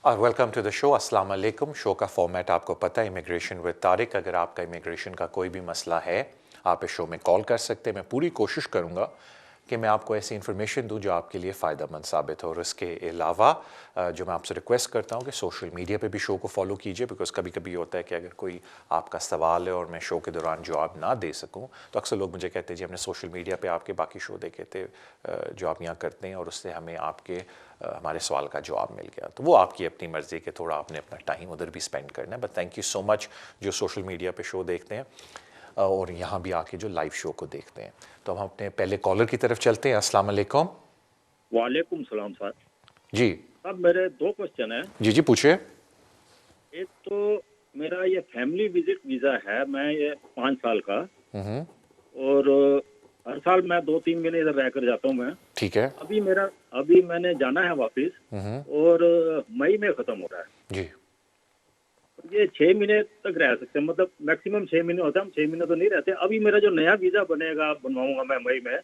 और welcome to the show. अस्सलाम वालेकुम। शो का फॉर्मेट आपको पता है, इमिग्रेशन विद तारिक। अगर आपका इमिग्रेशन का कोई भी मसला है, आप इस शो में कॉल कर सकते हैं। मैं पूरी कोशिश करूँगा कि मैं आपको ऐसी इन्फॉर्मेशन दूं जो आपके लिए फ़ायदेमंद साबित हो। और इसके अलावा जो मैं आपसे रिक्वेस्ट करता हूं कि सोशल मीडिया पे भी शो को फॉलो कीजिए, बिकॉज़ कभी कभी होता है कि अगर कोई आपका सवाल है और मैं शो के दौरान जवाब ना दे सकूं, तो अक्सर लोग मुझे कहते हैं जी हमने सोशल मीडिया पे आपके बाकी शो देखे थे जो आप यहाँ करते हैं, और उससे हमें आपके हमारे सवाल का जवाब मिल गया। तो वो आपकी अपनी मर्ज़ी कि थोड़ा आपने अपना टाइम उधर भी स्पेंड करना है। But thank you so much जो सोशल मीडिया पे शो देखते हैं और यहाँ भी आके जो लाइव शो को देखते हैं। तो हम अपने पहले कॉलर की तरफ चलते हैं। अस्सलाम वालेकुम। वालेकुम सलाम सर। जी अब मेरे दो क्वेश्चन हैं। जी जी पूछिए। एक तो मेरा ये फैमिली विजिट वीज़ा है, मैं ये 5 साल का, और हर साल मैं 2-3 महीने इधर रहकर जाता हूँ मैं। ठीक है अभी मैंने जाना है वापस, और मई में ख़त्म हो रहा है जी। ये 6 महीने तक रह सकते हैं, मतलब मैक्सिमम 6 महीने होता है, हम 6 महीने तो नहीं रहते। अभी मेरा जो नया वीज़ा बनेगा, बनवाऊंगा मैं मई में,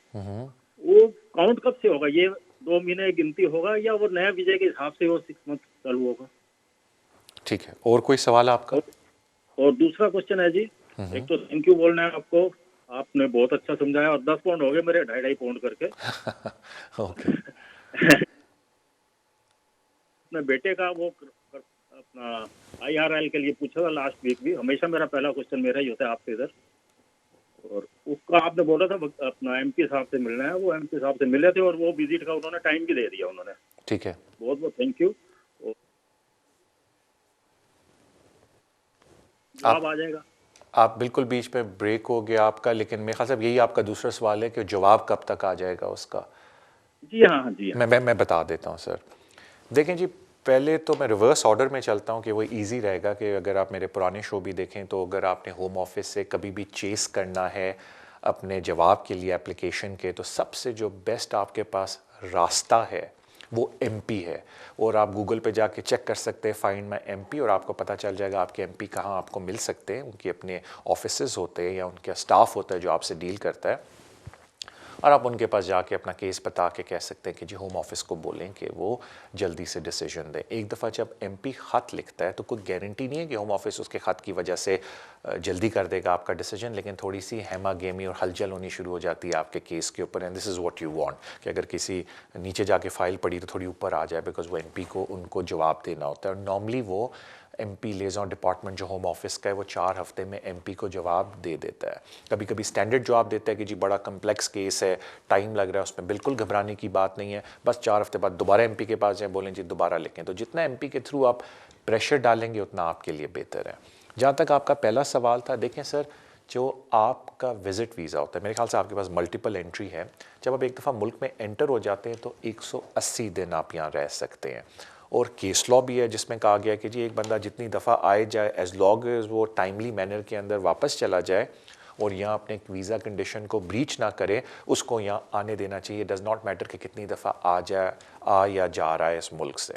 वो काउंट कब से होगा? ये 2 महीने गिनती होगा या वो नया वीज़ा के हिसाब से वो 6 मंथ चालू होगा? ठीक है, और कोई सवाल आपका? और दूसरा क्वेश्चन है जी, एक तो थैंक यू बोलना है आपको, आपने बहुत अच्छा समझाया, और 10 पाउंड हो गए मेरे, 2.5 पाउंड करके। ओके। अपने बेटे का वो अपना IRL के लिए पूछा था लास्ट वीक भी। हमेशा मेरा पहला क्वेश्चन मेरा ही होता है आपसे इधर, और उसका आपने बोला था अपना MP साहब से मिलना है, वो MP साहब से मिले थे, और वो विजिट का उन्होंने टाइम भी दे दिया उन्होंने। ठीक है, बहुत बहुत थैंक यू। आप जवाब आ जाएगा? आप बिल्कुल बीच में ब्रेक हो गया आपका, लेकिन मेरे ख्याल से यही आपका दूसरा सवाल है कि जवाब कब तक आ जाएगा उसका। जी हाँ, जी हाँ। मैं बता देता हूँ सर। देखें जी, पहले तो मैं रिवर्स ऑर्डर में चलता हूँ कि वो इजी रहेगा कि अगर आप मेरे पुराने शो भी देखें तो अगर आपने होम ऑफिस से कभी भी चेस करना है अपने जवाब के लिए एप्लीकेशन के, तो सबसे जो बेस्ट आपके पास रास्ता है वो MP है। और आप गूगल पे जाके चेक कर सकते हैं फाइंड माई MP, और आपको पता चल जाएगा आपके MP कहाँ आपको मिल सकते हैं। उनके अपने ऑफिसेज होते हैं या उनका स्टाफ होता है जो आपसे डील करता है, और आप उनके पास जाके अपना केस बता के कह सकते हैं कि जी होम ऑफिस को बोलें कि वो जल्दी से डिसीजन दें। एक दफ़ा जब MP ख़त लिखता है तो कोई गारंटी नहीं है कि होम ऑफिस उसके ख़त की वजह से जल्दी कर देगा आपका डिसीजन, लेकिन थोड़ी सी हेमा गेमी और हलचल होनी शुरू हो जाती है आपके केस के ऊपर। And this is what you want कि अगर किसी नीचे जाके फाइल पड़ी तो थोड़ी ऊपर आ जाए, बिकॉज वो MP को उनको जवाब देना होता है। और नॉर्मली वो MP लिएज़ॉन डिपार्टमेंट जो होम ऑफिस का है वो 4 हफ्ते में MP को जवाब दे देता है। कभी कभी स्टैंडर्ड जवाब देता है कि जी बड़ा कम्प्लेक्स केस है, टाइम लग रहा है, उसमें बिल्कुल घबराने की बात नहीं है, बस 4 हफ्ते बाद दोबारा MP के पास जाएं, बोलें जी दोबारा लिखें। तो जितना MP के थ्रू आप प्रेशर डालेंगे उतना आपके लिए बेहतर है। जहाँ तक आपका पहला सवाल था, देखें सर, जो आपका विज़िट वीज़ा होता है, मेरे ख्याल से आपके पास मल्टीपल एंट्री है। जब आप एक दफ़ा मुल्क में एंटर हो जाते हैं तो 180 दिन आप यहाँ रह सकते हैं। और केस लॉ भी है जिसमें कहा गया कि जी एक बंदा जितनी दफ़ा आए जाए, एज लॉन्ग एज वो टाइमली मैनर के अंदर वापस चला जाए और यहाँ अपने वीज़ा कंडीशन को ब्रीच ना करे, उसको यहाँ आने देना चाहिए। डज़ नॉट मैटर कि कितनी दफ़ा आ या जा रहा है इस मुल्क से।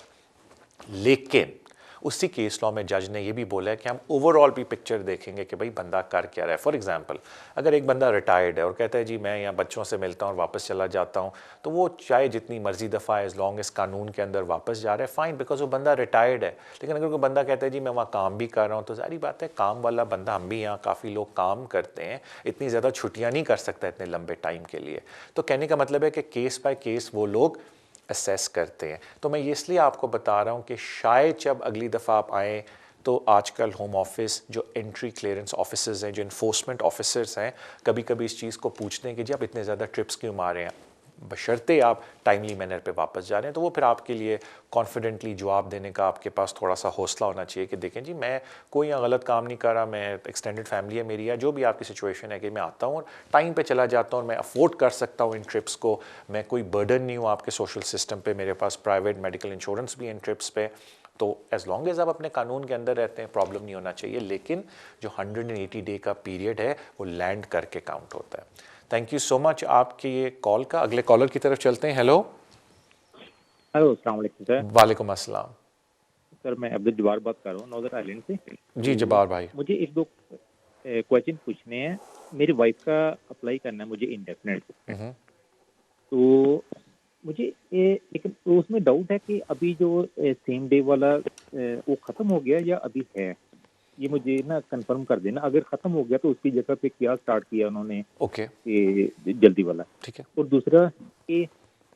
लेकिन उसी केस लॉ में जज ने यह भी बोला है कि हम ओवरऑल भी पिक्चर देखेंगे कि भाई बंदा कर क्या रहा है। फॉर एग्जांपल, अगर एक बंदा रिटायर्ड है और कहता है जी मैं यहाँ बच्चों से मिलता हूँ और वापस चला जाता हूँ, तो वो चाहे जितनी मर्जी दफ़ा एज लॉन्ग इस कानून के अंदर वापस जा रहा है, फाइन, बिकॉज वो बंदा रिटायर्ड है। लेकिन अगर कोई बंदा कहता है जी मैं वहाँ काम भी कर रहा हूँ, तो सारी बात है, काम वाला बंदा, हम भी यहाँ काफ़ी लोग काम करते हैं, इतनी ज़्यादा छुट्टियाँ नहीं कर सकता इतने लंबे टाइम के लिए। तो कहने का मतलब है कि केस बाय केस वो लोग असेस करते हैं। तो मैं ये इसलिए आपको बता रहा हूँ कि शायद जब अगली दफ़ा आप आएँ तो आजकल होम ऑफिस जो एंट्री क्लियरेंस ऑफिसर्स हैं, जो इन्फोर्समेंट ऑफिसर्स हैं, कभी कभी इस चीज़ को पूछते हैं कि जी आप इतने ज़्यादा ट्रिप्स क्यों मार रहे हैं, बशर्ते आप टाइमली मैनर पे वापस जा रहे हैं। तो वो फिर आपके लिए कॉन्फिडेंटली जवाब देने का आपके पास थोड़ा सा हौसला होना चाहिए कि देखें जी मैं कोई यहाँ गलत काम नहीं कर रहा, मैं एक्सटेंडेड फैमिली है मेरी, या जो भी आपकी सिचुएशन है कि मैं आता हूँ और टाइम पे चला जाता हूँ और मैं अफोर्ड कर सकता हूँ इन ट्रिप्स को, मैं कोई बर्डन नहीं हूँ आपके सोशल सिस्टम पे, मेरे पास प्राइवेट मेडिकल इंश्योरेंस भी इन ट्रिप्स पे। तो एज लॉन्ग एज आप अपने कानून के अंदर रहते हैं प्रॉब्लम नहीं होना चाहिए। लेकिन जो 180 डे का पीरियड है वो लैंड करके काउंट होता है। थैंक यू सो मच आपके ये कॉल का। अगले कॉलर की तरफ चलते हैं। हेलो। हेलो, अस्सलाम वालेकुम सर। वालेकुम अस्सलाम। सर मैं अब्दुल जब्बार बात कर रहा हूँ नॉर्दर्न आइलैंड से। जी तो जब्बार भाई। मुझे एक दो क्वेश्चन पूछने हैं। मेरी वाइफ का अप्लाई करना है मुझे इंडेफिनेट। तो मुझे लेकिन उसमें डाउट है कि अभी जो सेम डे वाला वो खत्म हो गया या अभी है? ये मुझे ना कंफर्म कर देना। अगर खत्म हो गया तो उसकी जगह पे क्या स्टार्ट किया उन्होंने, ओके, ये जल्दी वाला? ठीक है। और दूसरा कि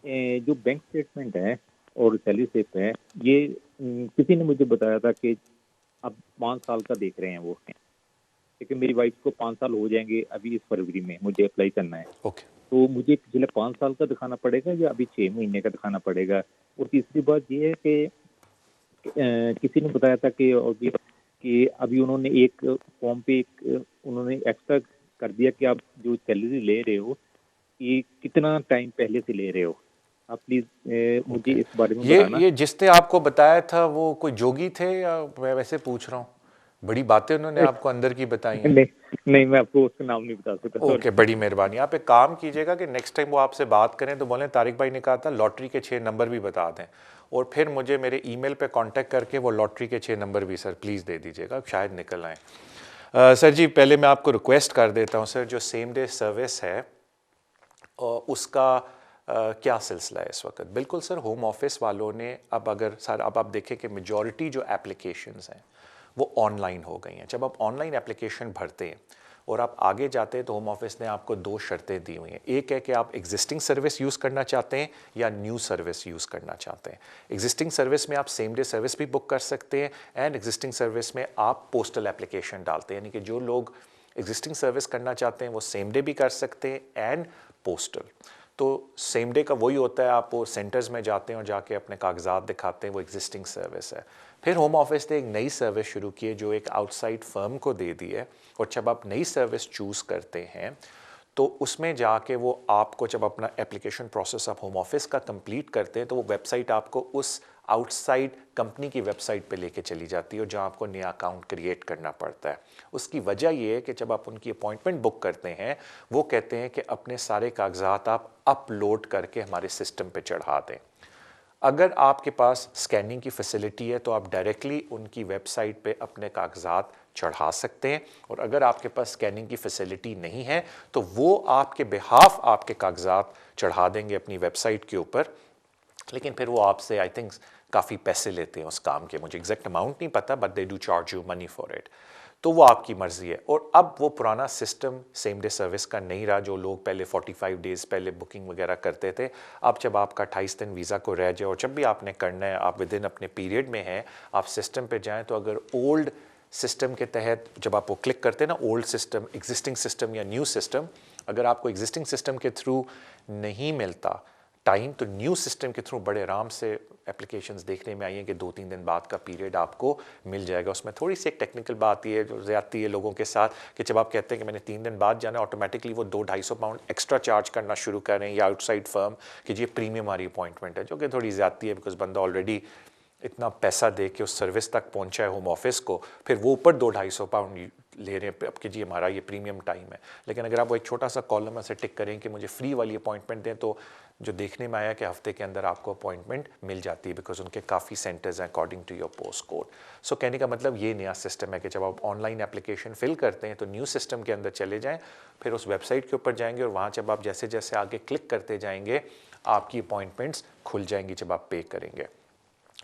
जो बैंक स्टेटमेंट है और सैलरी स्लिप है, ये किसी ने मुझे बताया था कि अब 5 साल का देख रहे हैं वो, क्योंकि मेरी वाइफ को 5 साल हो जाएंगे अभी इस फरवरी में, मुझे अप्लाई करना है। ओके, तो मुझे पिछले 5 साल का दिखाना पड़ेगा या अभी 6 महीने का दिखाना पड़ेगा? और तीसरी बात ये है कि किसी ने बताया था कि अभी उन्होंने एक फॉर्म पे एक उन्होंने एक्स्ट्रा कर दिया कि आप जो सैलरी ले रहे हो, ये कितना टाइम पहले से ले रहे हो। आप प्लीज़ मुझे ओके। इस बारे में ये बताना। ये जिसने आपको बताया था वो कोई जोगी थे या मैं वैसे पूछ रहा हूँ? बड़ी बातें उन्होंने आपको अंदर की बताई हैं। नहीं, नहीं, मैं आपको उसका नाम नहीं बता सकता, ओके, सॉरी। बड़ी मेहरबानी। आप एक काम कीजिएगा कि नेक्स्ट टाइम वो आपसे बात करें तो बोलें तारिक भाई ने कहा था लॉटरी के 6 नंबर भी बता दें, और फिर मुझे मेरे ईमेल पे कांटेक्ट करके वो लॉटरी के 6 नंबर भी सर प्लीज़ दे दीजिएगा, शायद निकल आए। सर जी, पहले मैं आपको रिक्वेस्ट कर देता हूँ सर, जो सेम डे सर्विस है उसका क्या सिलसिला है इस वक्त? बिल्कुल सर, होम ऑफिस वालों ने अब अगर सर अब आप देखें कि मेजॉरिटी जो एप्लीकेशंस हैं वो ऑनलाइन हो गई हैं। जब आप ऑनलाइन एप्लीकेशन भरते हैं और आप आगे जाते हैं तो होम ऑफिस ने आपको 2 शर्तें दी हुई हैं। एक है कि आप एग्जिस्टिंग सर्विस यूज़ करना चाहते हैं या न्यू सर्विस यूज़ करना चाहते हैं। एग्जिस्टिंग सर्विस में आप सेम डे सर्विस भी बुक कर सकते हैं, एंड एग्जिस्टिंग सर्विस में आप पोस्टल एप्लीकेशन डालते हैं, यानी कि जो लोग एग्जिस्टिंग सर्विस करना चाहते हैं वो सेम डे भी कर सकते हैं एंड पोस्टल। तो सेम डे का वही होता है, आप वो सेंटर्स में जाते हैं और जाके अपने कागजात दिखाते हैं, वो एग्जिस्टिंग सर्विस है। फिर होम ऑफिस ने एक नई सर्विस शुरू की है जो एक आउटसाइड फर्म को दे दी है, और जब आप नई सर्विस चूज़ करते हैं तो उसमें जाके वो आपको, जब अपना एप्लीकेशन प्रोसेस आप होम ऑफिस का कंप्लीट करते हैं तो वो वेबसाइट आपको उस आउटसाइड कंपनी की वेबसाइट पे लेके चली जाती है, और जहाँ आपको नया अकाउंट क्रिएट करना पड़ता है। उसकी वजह ये है कि जब आप उनकी अपॉइंटमेंट बुक करते हैं वो कहते हैं कि अपने सारे कागजात आप अपलोड करके हमारे सिस्टम पे चढ़ा दें। अगर आपके पास स्कैनिंग की फैसिलिटी है तो आप डायरेक्टली उनकी वेबसाइट पे अपने कागजात चढ़ा सकते हैं, और अगर आपके पास स्कैनिंग की फैसिलिटी नहीं है तो वो आपके बिहाफ आपके कागजात चढ़ा देंगे अपनी वेबसाइट के ऊपर, लेकिन फिर वो आपसे आई थिंक काफ़ी पैसे लेते हैं उस काम के। मुझे एग्जैक्ट अमाउंट नहीं पता, but they do charge you money for it. तो वो आपकी मर्ज़ी है। और अब वो पुराना सिस्टम सेम डे सर्विस का नहीं रहा, जो लोग पहले 45 डेज़ पहले बुकिंग वगैरह करते थे। अब जब आपका 28 दिन वीज़ा को रह जाए और जब भी आपने करना है, आप विद इन अपने पीरियड में हैं, आप सिस्टम पे जाएं, तो अगर ओल्ड सिस्टम के तहत जब आप वो क्लिक करते हैं ना, ओल्ड सिस्टम, एग्जिस्टिंग सिस्टम या न्यू सिस्टम, अगर आपको एग्जिस्टिंग सिस्टम के थ्रू नहीं मिलता टाइम तो न्यू सिस्टम के थ्रू बड़े आराम से एप्लीकेशंस देखने में आई हैं कि 2-3 दिन बाद का पीरियड आपको मिल जाएगा। उसमें थोड़ी सी एक टेक्निकल बात ये जो ज़्यादती है लोगों के साथ कि जब आप कहते हैं कि मैंने 3 दिन बाद जाना, ऑटोमेटिकली वो 200-250 पाउंड एक्स्ट्रा चार्ज करना शुरू कर रहे हैं या आउटसाइड फर्म कि जी प्रीमियम वाली अपॉइंटमेंट है, जो कि थोड़ी ज़्यादती है, बिकॉज बंदा ऑलरेडी इतना पैसा दे के उस सर्विस तक पहुंचा है होम ऑफिस को, फिर वो ऊपर 200-250 पाउंड ले रहे हैं अब कि जी हमारा ये प्रीमियम टाइम है। लेकिन अगर आप वो एक छोटा सा कॉलम ऐसे टिक करें कि मुझे फ्री वाली अपॉइंटमेंट दें, तो जो देखने में आया कि हफ्ते के अंदर आपको अपॉइंटमेंट मिल जाती है, बिकॉज उनके काफ़ी सेंटर्स हैं according to your postcode. So कहने का मतलब ये नया सिस्टम है कि जब आप ऑनलाइन एप्लीकेशन फिल करते हैं तो न्यू सिस्टम के अंदर चले जाएँ, फिर उस वेबसाइट के ऊपर जाएंगे और वहाँ जब आप जैसे जैसे आगे क्लिक करते जाएंगे आपकी अपॉइंटमेंट्स खुल जाएंगी जब आप पे करेंगे।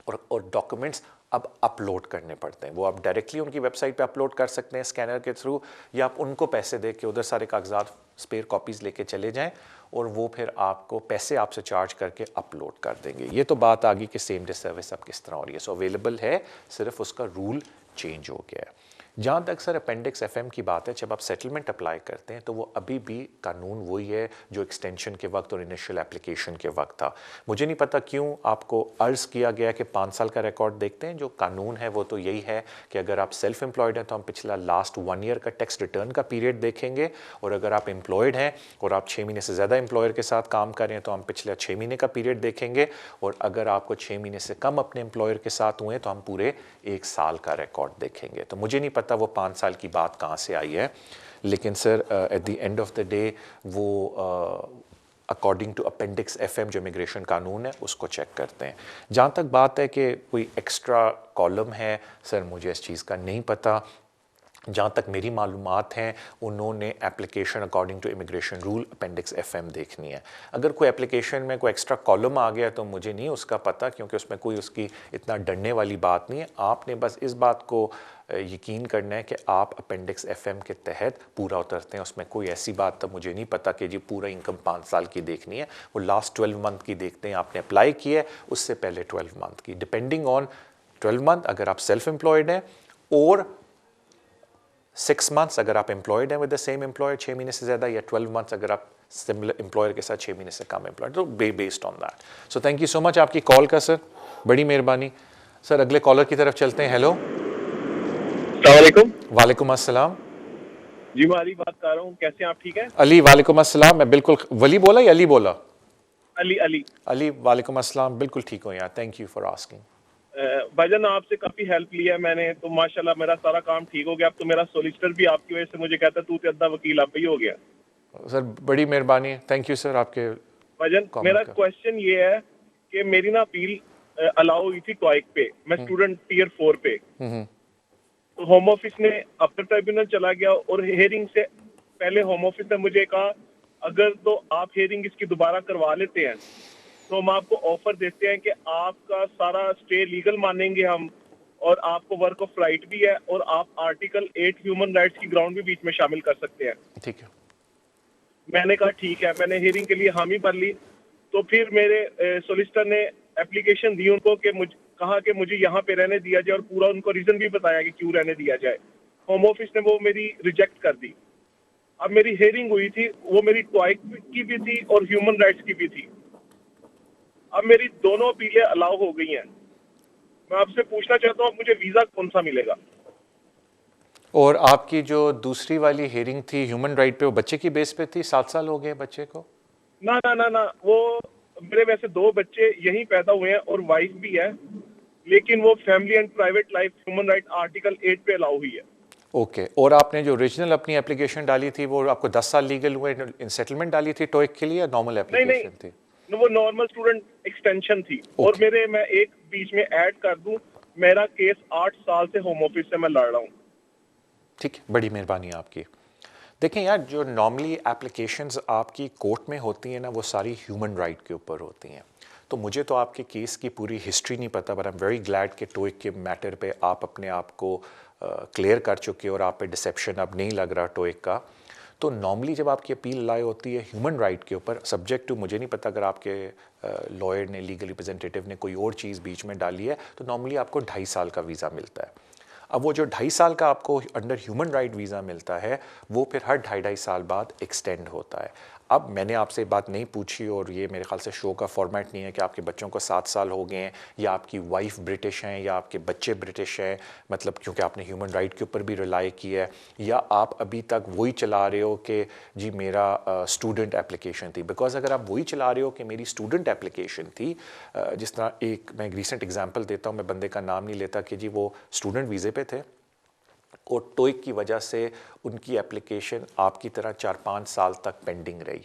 और डॉक्यूमेंट्स अब अपलोड करने पड़ते हैं, वो आप डायरेक्टली उनकी वेबसाइट पे अपलोड कर सकते हैं स्कैनर के थ्रू, या आप उनको पैसे दे के उधर सारे कागजात स्पेयर कॉपीज़ लेके चले जाएं और वो फिर आपको पैसे आपसे चार्ज करके अपलोड कर देंगे। ये तो बात आ गई कि सेम डे सर्विस अब किस तरह हो रही है। सो अवेलेबल है, सिर्फ उसका रूल चेंज हो गया है। जहाँ तक सर अपेंडिक्स एफएम की बात है, जब आप सेटलमेंट अप्लाई करते हैं तो वो अभी भी कानून वही है जो एक्सटेंशन के वक्त और इनिशियल एप्लीकेशन के वक्त था। मुझे नहीं पता क्यों आपको अर्ज़ किया गया कि 5 साल का रिकॉर्ड देखते हैं। जो कानून है वो तो यही है कि अगर आप सेल्फ एम्प्लॉयड हैं तो हम पिछला लास्ट 1 ईयर का टैक्स रिटर्न का पीरियड देखेंगे, और अगर आप एम्प्लॉयड हैं और आप 6 महीने से ज़्यादा एम्प्लॉयर के साथ काम कर रहे हैं तो हम पिछले 6 महीने का पीरियड देखेंगे, और अगर आपको 6 महीने से कम अपने एम्प्लॉयर के साथ हुए तो हम पूरे 1 साल का रिकॉर्ड देखेंगे। तो मुझे नहीं पता वो 5 साल की बात कहाँ से आई है, लेकिन sir at the end of the day वो अकॉर्डिंग टू अपेंडिक्स एफएम जो इमिग्रेशन कानून है उसको चेक करते हैं। जहाँ तक बात है कि कोई एक्स्ट्रा कॉलम है, सर मुझे इस चीज़ का नहीं पता। जहाँ तक मेरी मालूमात हैं उन्होंने application according to immigration rule appendix FM देखनी है। अगर कोई एप्लीकेशन में कोई एक्स्ट्रा कॉलम आ गया तो मुझे नहीं उसका पता, क्योंकि उसमें कोई उसकी इतना डरने वाली बात नहीं है। आपने बस इस बात को यकीन करना है कि आप अपेंडिक्स FM के तहत पूरा उतरते हैं। उसमें कोई ऐसी बात तो मुझे नहीं पता कि जी पूरा इनकम 5 साल की देखनी है, वो लास्ट 12 मंथ की देखते हैं। आपने अप्लाई किया है उससे पहले 12 मंथ की, डिपेंडिंग ऑन 12 मंथ अगर आप सेल्फ एम्प्लॉयड हैं, और 6 मंथ्स अगर आप एम्प्लॉयड हैं विद द सेम एम्प्लॉयर 6 महीने से ज़्यादा, या 12 मंथ्स अगर आप सिमिलर एम्प्लॉयर के साथ 6 महीने से कम एम्प्लॉयड, तो based on that. So thank you so much आपकी कॉल का सर, बड़ी मेहरबानी सर। अगले कॉलर की तरफ चलते हैं। हेलो, अस्सलाम वालेकुम अस्सलाम। जी, मैं अली बात कर रहा हूँ। कैसे हैं आप? ठीक है अली, वालेकुम अस्सलाम। मैं बिल्कुल, वली बोला या अली बोला? अली अली अली, वालेकुम अस्सलाम। बिल्कुल ठीक हो यार, थैंक यू फॉर आस्किंग। भाईजान, आपसे काफी हेल्प लिया है मैंने, तो माशाल्लाह मेरा सारा काम ठीक हो गया। अब तो मेरा सोलिसिटर भी आपकी वजह से मुझे कहता तू तो अद्धा वकील आप ही हो गया। सर बड़ी मेहरबानी, थैंक यू सर आपके भाईजान, comment मेरा का। क्वेश्चन ये है कि मेरी ना अपील अलाउ हुई थी टॉइक पे, मैं स्टूडेंट टियर 4 पे, तो होम ऑफिस ने अपर ट्राइब्यूनल चला गया और हेयरिंग से पहले होम ऑफिस ने मुझे कहा अगर तो आप हेयरिंग इसकी दोबारा करवा लेते हैं तो हम आपको ऑफर देते हैं कि आपका सारा स्टे लीगल मानेंगे हम, और आपको वर्क ऑफ राइट भी है, और आप आर्टिकल 8 ह्यूमन राइट्स की ग्राउंड भी बीच में शामिल कर सकते हैं। ठीक है। मैंने कहा ठीक है, मैंने हियरिंग के लिए हामी भर ली। तो फिर मेरे सोलिसिटर ने एप्लीकेशन दी उनको कि कहा कि मुझे यहाँ पे रहने दिया जाए, और पूरा उनको रीजन भी बताया कि क्यों रहने दिया जाए। होम ऑफिस ने वो मेरी रिजेक्ट कर दी। अब मेरी हियरिंग हुई थी, वो मेरी टॉइक की भी थी और ह्यूमन राइट्स की भी थी। अब मेरी दोनों अपीलें अलाउ हो गई हैं। मैं आपसे पूछना चाहता हूँ, अब मुझे वीजा कौन सा मिलेगा? और आपकी जो दूसरी वाली हेयरिंग थी ह्यूमन राइट पे, वो बच्चे की बेस पे थी? 7 साल हो गए बच्चे को? ना ना ना ना, वो मेरे वैसे 2 बच्चे यहीं पैदा हुए हैं और वाइफ भी है, लेकिन वो family and private life human right article 8 पे अलाउ हुई है। ओके। और आपने जो ओरिजिनल अपनी एप्लीकेशन डाली थी वो आपको 10 साल लीगल हुए इन सेटलमेंट डाली थी टोइक के लिए, या नॉर्मल नहीं एप्लीकेशन थी? वो नॉर्मल स्टूडेंट एक्सटेंशन थी। और मैं एक बीच में ऐड कर दूं, मेरा केस 8 साल से होम ऑफिस से मैं लड़ रहा हूँ। ठीक है, बड़ी मेहरबानी आपकी। देखें यार, जो नॉर्मली एप्लीकेशंस आपकी कोर्ट में होती हैं ना, वो सारी ह्यूमन राइट के ऊपर होती हैं। तो मुझे तो आपके केस की पूरी हिस्ट्री नहीं पता, but I am very glad कि टोइक के मैटर पे आप अपने आप को क्लियर कर चुके हो और आप पे डिसेप्शन अब नहीं लग रहा टोइक का। तो नॉर्मली जब आपकी अपील लाई होती है ह्यूमन राइट के ऊपर, सब्जेक्ट टू, मुझे नहीं पता अगर आपके लॉयर ने, लीगल रिप्रेजेंटेटिव ने कोई और चीज़ बीच में डाली है, तो नॉर्मली आपको 2.5 साल का वीज़ा मिलता है। अब वो जो 2.5 साल का आपको अंडर ह्यूमन राइट वीज़ा मिलता है, वो फिर हर 2.5 साल बाद एक्सटेंड होता है। अब मैंने आपसे बात नहीं पूछी, और ये मेरे ख्याल से शो का फॉर्मेट नहीं है कि आपके बच्चों को 7 साल हो गए हैं, या आपकी वाइफ ब्रिटिश हैं, या आपके बच्चे ब्रिटिश हैं, मतलब क्योंकि आपने ह्यूमन राइट के ऊपर भी रिलाई किया है, या आप अभी तक वही चला रहे हो कि जी मेरा स्टूडेंट एप्लीकेशन थी। बिकॉज अगर आप वही चला रहे हो कि मेरी स्टूडेंट एप्लीकेशन थी, जिस तरह एक मैं रिसेंट एग्जाम्पल देता हूँ, मैं बंदे का नाम नहीं लेता, कि जी वो स्टूडेंट वीज़े पे थे और टोइक की वजह से उनकी एप्लीकेशन आपकी तरह 4-5 साल तक पेंडिंग रही।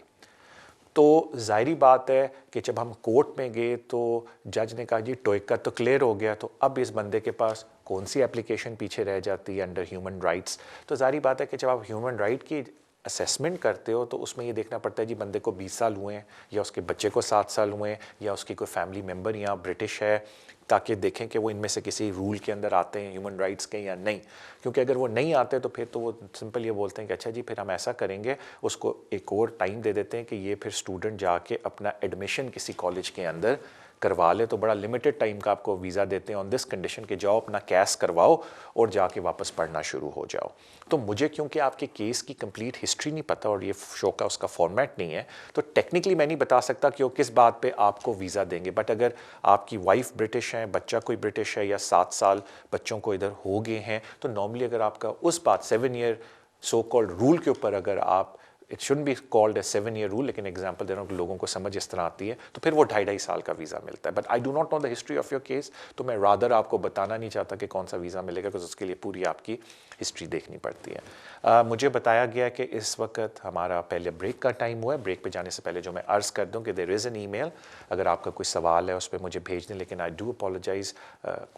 तो जाहिर बात है कि जब हम कोर्ट में गए तो जज ने कहा जी टोइक का तो क्लियर हो गया, तो अब इस बंदे के पास कौन सी एप्लीकेशन पीछे रह जाती है अंडर ह्यूमन राइट्स। तो जाहिर बात है कि जब आप ह्यूमन राइट की असेसमेंट करते हो तो उसमें ये देखना पड़ता है जी बंदे को 20 साल हुए हैं, या उसके बच्चे को 7 साल हुए हैं, या उसकी कोई फैमिली मेम्बर यहाँ ब्रिटिश है, ताकि देखें कि वो इनमें से किसी रूल के अंदर आते हैं ह्यूमन राइट्स के या नहीं। क्योंकि अगर वो नहीं आते तो फिर तो वो सिंपल ये बोलते हैं कि अच्छा जी फिर हम ऐसा करेंगे, उसको एक और टाइम दे देते हैं कि ये फिर स्टूडेंट जाके अपना एडमिशन किसी कॉलेज के अंदर करवा ले, तो बड़ा लिमिटेड टाइम का आपको वीज़ा देते हैं ऑन दिस कंडीशन कि जाओ अपना कैश करवाओ और जाके वापस पढ़ना शुरू हो जाओ। तो मुझे क्योंकि आपके केस की कंप्लीट हिस्ट्री नहीं पता और ये शो का उसका फॉर्मेट नहीं है, तो टेक्निकली मैं नहीं बता सकता कि वो किस बात पे आपको वीज़ा देंगे। बट अगर आपकी वाइफ ब्रिटिश है, बच्चा कोई ब्रिटिश है, या 7 साल बच्चों को इधर हो गए हैं, तो नॉर्मली अगर आपका उस बात 7 ईयर सो कॉल्ड रूल के ऊपर अगर आप it shouldn't be called a 7-year rule, लेकिन एग्जांपल दे रहा हूँ कि लोगों को समझ इस तरह आती है, तो फिर वो 2.5 साल का वीज़ा मिलता है। But I do not know the history of your case, तो मैं रादर आपको बताना नहीं चाहता कि कौन सा वीज़ा मिलेगा, बिकॉज उसके लिए पूरी आपकी हिस्ट्री देखनी पड़ती है। मुझे बताया गया कि इस वक्त हमारा पहले ब्रेक का टाइम हुआ है। ब्रेक पे जाने से पहले जो मैं अर्ज़ कर दूं कि देयर इज़ एन ईमेल, अगर आपका कोई सवाल है उस पर मुझे भेज दें, लेकिन I do apologise,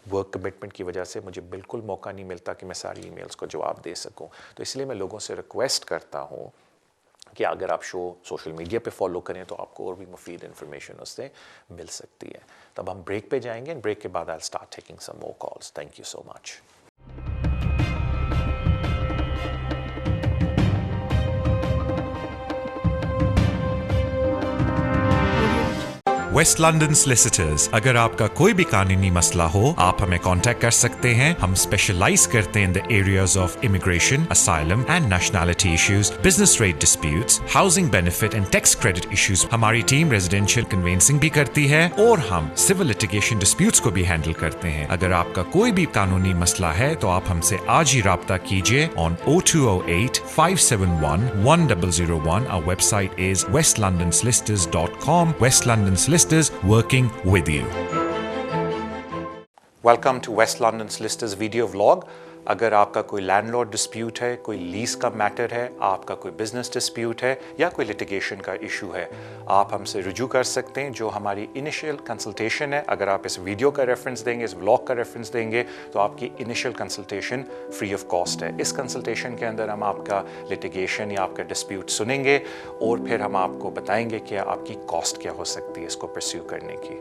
work commitment की वजह से मुझे बिल्कुल मौका नहीं मिलता कि मैं सारी ईमेल्स को जवाब दे सकूं। तो इसलिए मैं लोगों से रिक्वेस्ट करता हूं कि अगर आप शो सोशल मीडिया पे फॉलो करें तो आपको और भी मुफीद इन्फॉर्मेशन उससे मिल सकती है। तब हम ब्रेक पे जाएंगे, ब्रेक के बाद I will start taking some more calls. Thank you so much. West London Solicitors, अगर आपका कोई भी कानूनी मसला हो आप हमें कांटेक्ट कर सकते हैं। हम स्पेशलाइज करते हैं in the areas of immigration, asylum and nationality issues, business rate disputes, housing benefit and tax credit issues. हमारी टीम रेजिडेंशियल कन्वेंसिंग भी करती है और हम सिविल लिटिगेशन डिस्प्यूट्स को भी हैंडल करते हैं। अगर आपका कोई भी कानूनी मसला है तो आप हमसे आज ही राब्ता कीजिए on 0208 571 1001। Our website is westlondonsolicitors.com. West London Solicitors, working with you. Welcome to West London Solicitors video vlog. अगर आपका कोई लैंडलॉर्ड डिस्प्यूट है, कोई लीज का मैटर है, आपका कोई बिजनेस डिस्प्यूट है या कोई लिटिगेशन का इशू है, आप हमसे रुजू कर सकते हैं। जो हमारी इनिशियल कंसल्टेशन है, अगर आप इस वीडियो का रेफरेंस देंगे, इस व्लॉग का रेफरेंस देंगे, तो आपकी initial consultation free of cost है। इस कंसल्टेशन के अंदर हम आपका लिटिगेशन या आपका डिस्प्यूट सुनेंगे और फिर हम आपको बताएंगे कि आपकी कॉस्ट क्या हो सकती है इसको परस्यू करने की।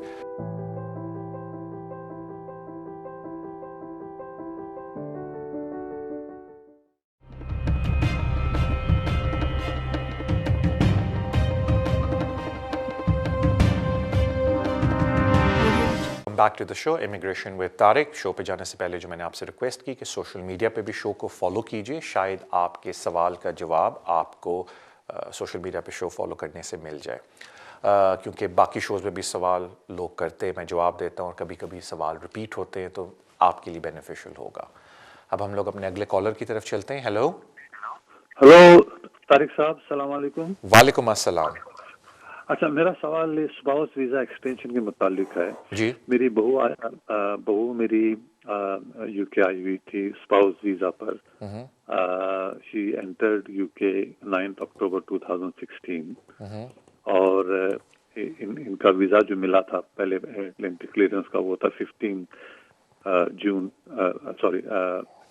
Back to the show immigration with Tariq. Show पे जाने से पहले जो मैंने आपसे रिक्वेस्ट की कि सोशल मीडिया पे भी शो को फॉलो कीजिए, शायद आपके सवाल का जवाब आपको सोशल मीडिया पे शो फॉलो करने से मिल जाए, क्योंकि बाकी शोज़ में भी सवाल लोग करते हैं, मैं जवाब देता हूँ और कभी कभी सवाल रिपीट होते हैं, तो आपके लिए बेनिफिशियल होगा। अब हम लोग अपने अगले कॉलर की तरफ चलते हैं। हेलो हेलो तारिक साहब, सलाम वालेकुम। वालेकुम अस्सलाम। अच्छा, मेरा सवाल स्पाउस वीजा एक्सटेंशन के मुतालिक है जी। मेरी बहू मेरी यूके आई हुई थी स्पाउस वीजा पर। शी एंटर्ड यूके 9 अक्टूबर 2016 और इनका वीजा जो मिला था पहले एंट्री क्लियरेंस का वो था 15 जून, सॉरी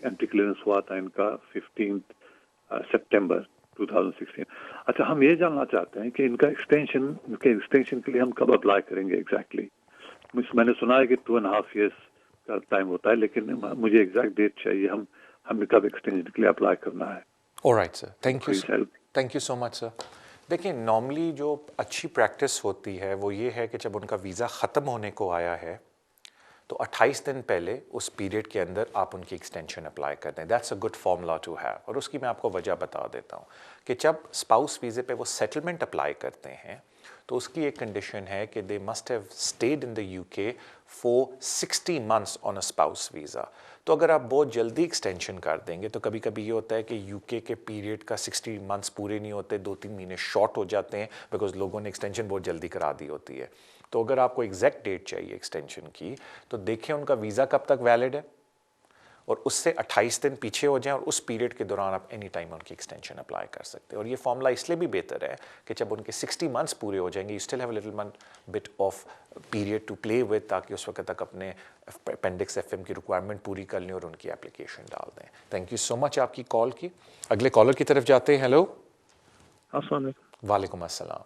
एंट्री क्लियरेंस हुआ था इनका 15 सितंबर 2016। अच्छा, हम ये जानना चाहते हैं कि इनका एक्सटेंशन के लिए हम कब अप्लाई करेंगे एग्जैक्टली? मैंने सुना है कि 2.5 years का टाइम होता है, लेकिन मुझे एग्जैक्ट डेट चाहिए, हमें कब एक्सटेंशन के लिए अप्लाई करना है। Alright sir, thank you so much sir. देखिए, नॉर्मली जो अच्छी प्रैक्टिस होती है वो ये है कि जब उनका वीज़ा ख़त्म होने को आया है तो 28 दिन पहले उस पीरियड के अंदर आप उनकी एक्सटेंशन अप्लाई कर दें। That's a good formula to have. और उसकी मैं आपको वजह बता देता हूँ कि जब स्पाउस वीज़े पे वो सेटलमेंट अप्लाई करते हैं तो उसकी एक कंडीशन है कि they must have stayed in the UK for 60 months on a spouse visa. तो अगर आप बहुत जल्दी एक्सटेंशन कर देंगे तो कभी कभी ये होता है कि यूके के पीरियड का 60 months पूरे नहीं होते, 2-3 महीने शॉर्ट हो जाते हैं, बिकॉज लोगों ने एक्सटेंशन बहुत जल्दी करा दी होती है। तो अगर आपको एग्जैक्ट डेट चाहिए एक्सटेंशन की तो देखें उनका वीज़ा कब तक वैलिड है और उससे 28 दिन पीछे हो जाएं और उस पीरियड के दौरान आप एनी टाइम उनकी एक्सटेंशन अप्लाई कर सकते हैं। और ये फॉर्मूला इसलिए भी बेहतर है कि जब उनके 60 months पूरे हो जाएंगे, you still have a little bit of period to play with, ताकि उस वक्त तक अपने अपेंडिक्स FM की रिक्वायरमेंट पूरी कर लें और उनकी एप्लीकेशन डाल दें। थैंक यू सो मच आपकी कॉल की। अगले कॉलर की तरफ जाते हैं। हेलो। अस्सलाम वालेकुम। वालेकुम अस्सलाम।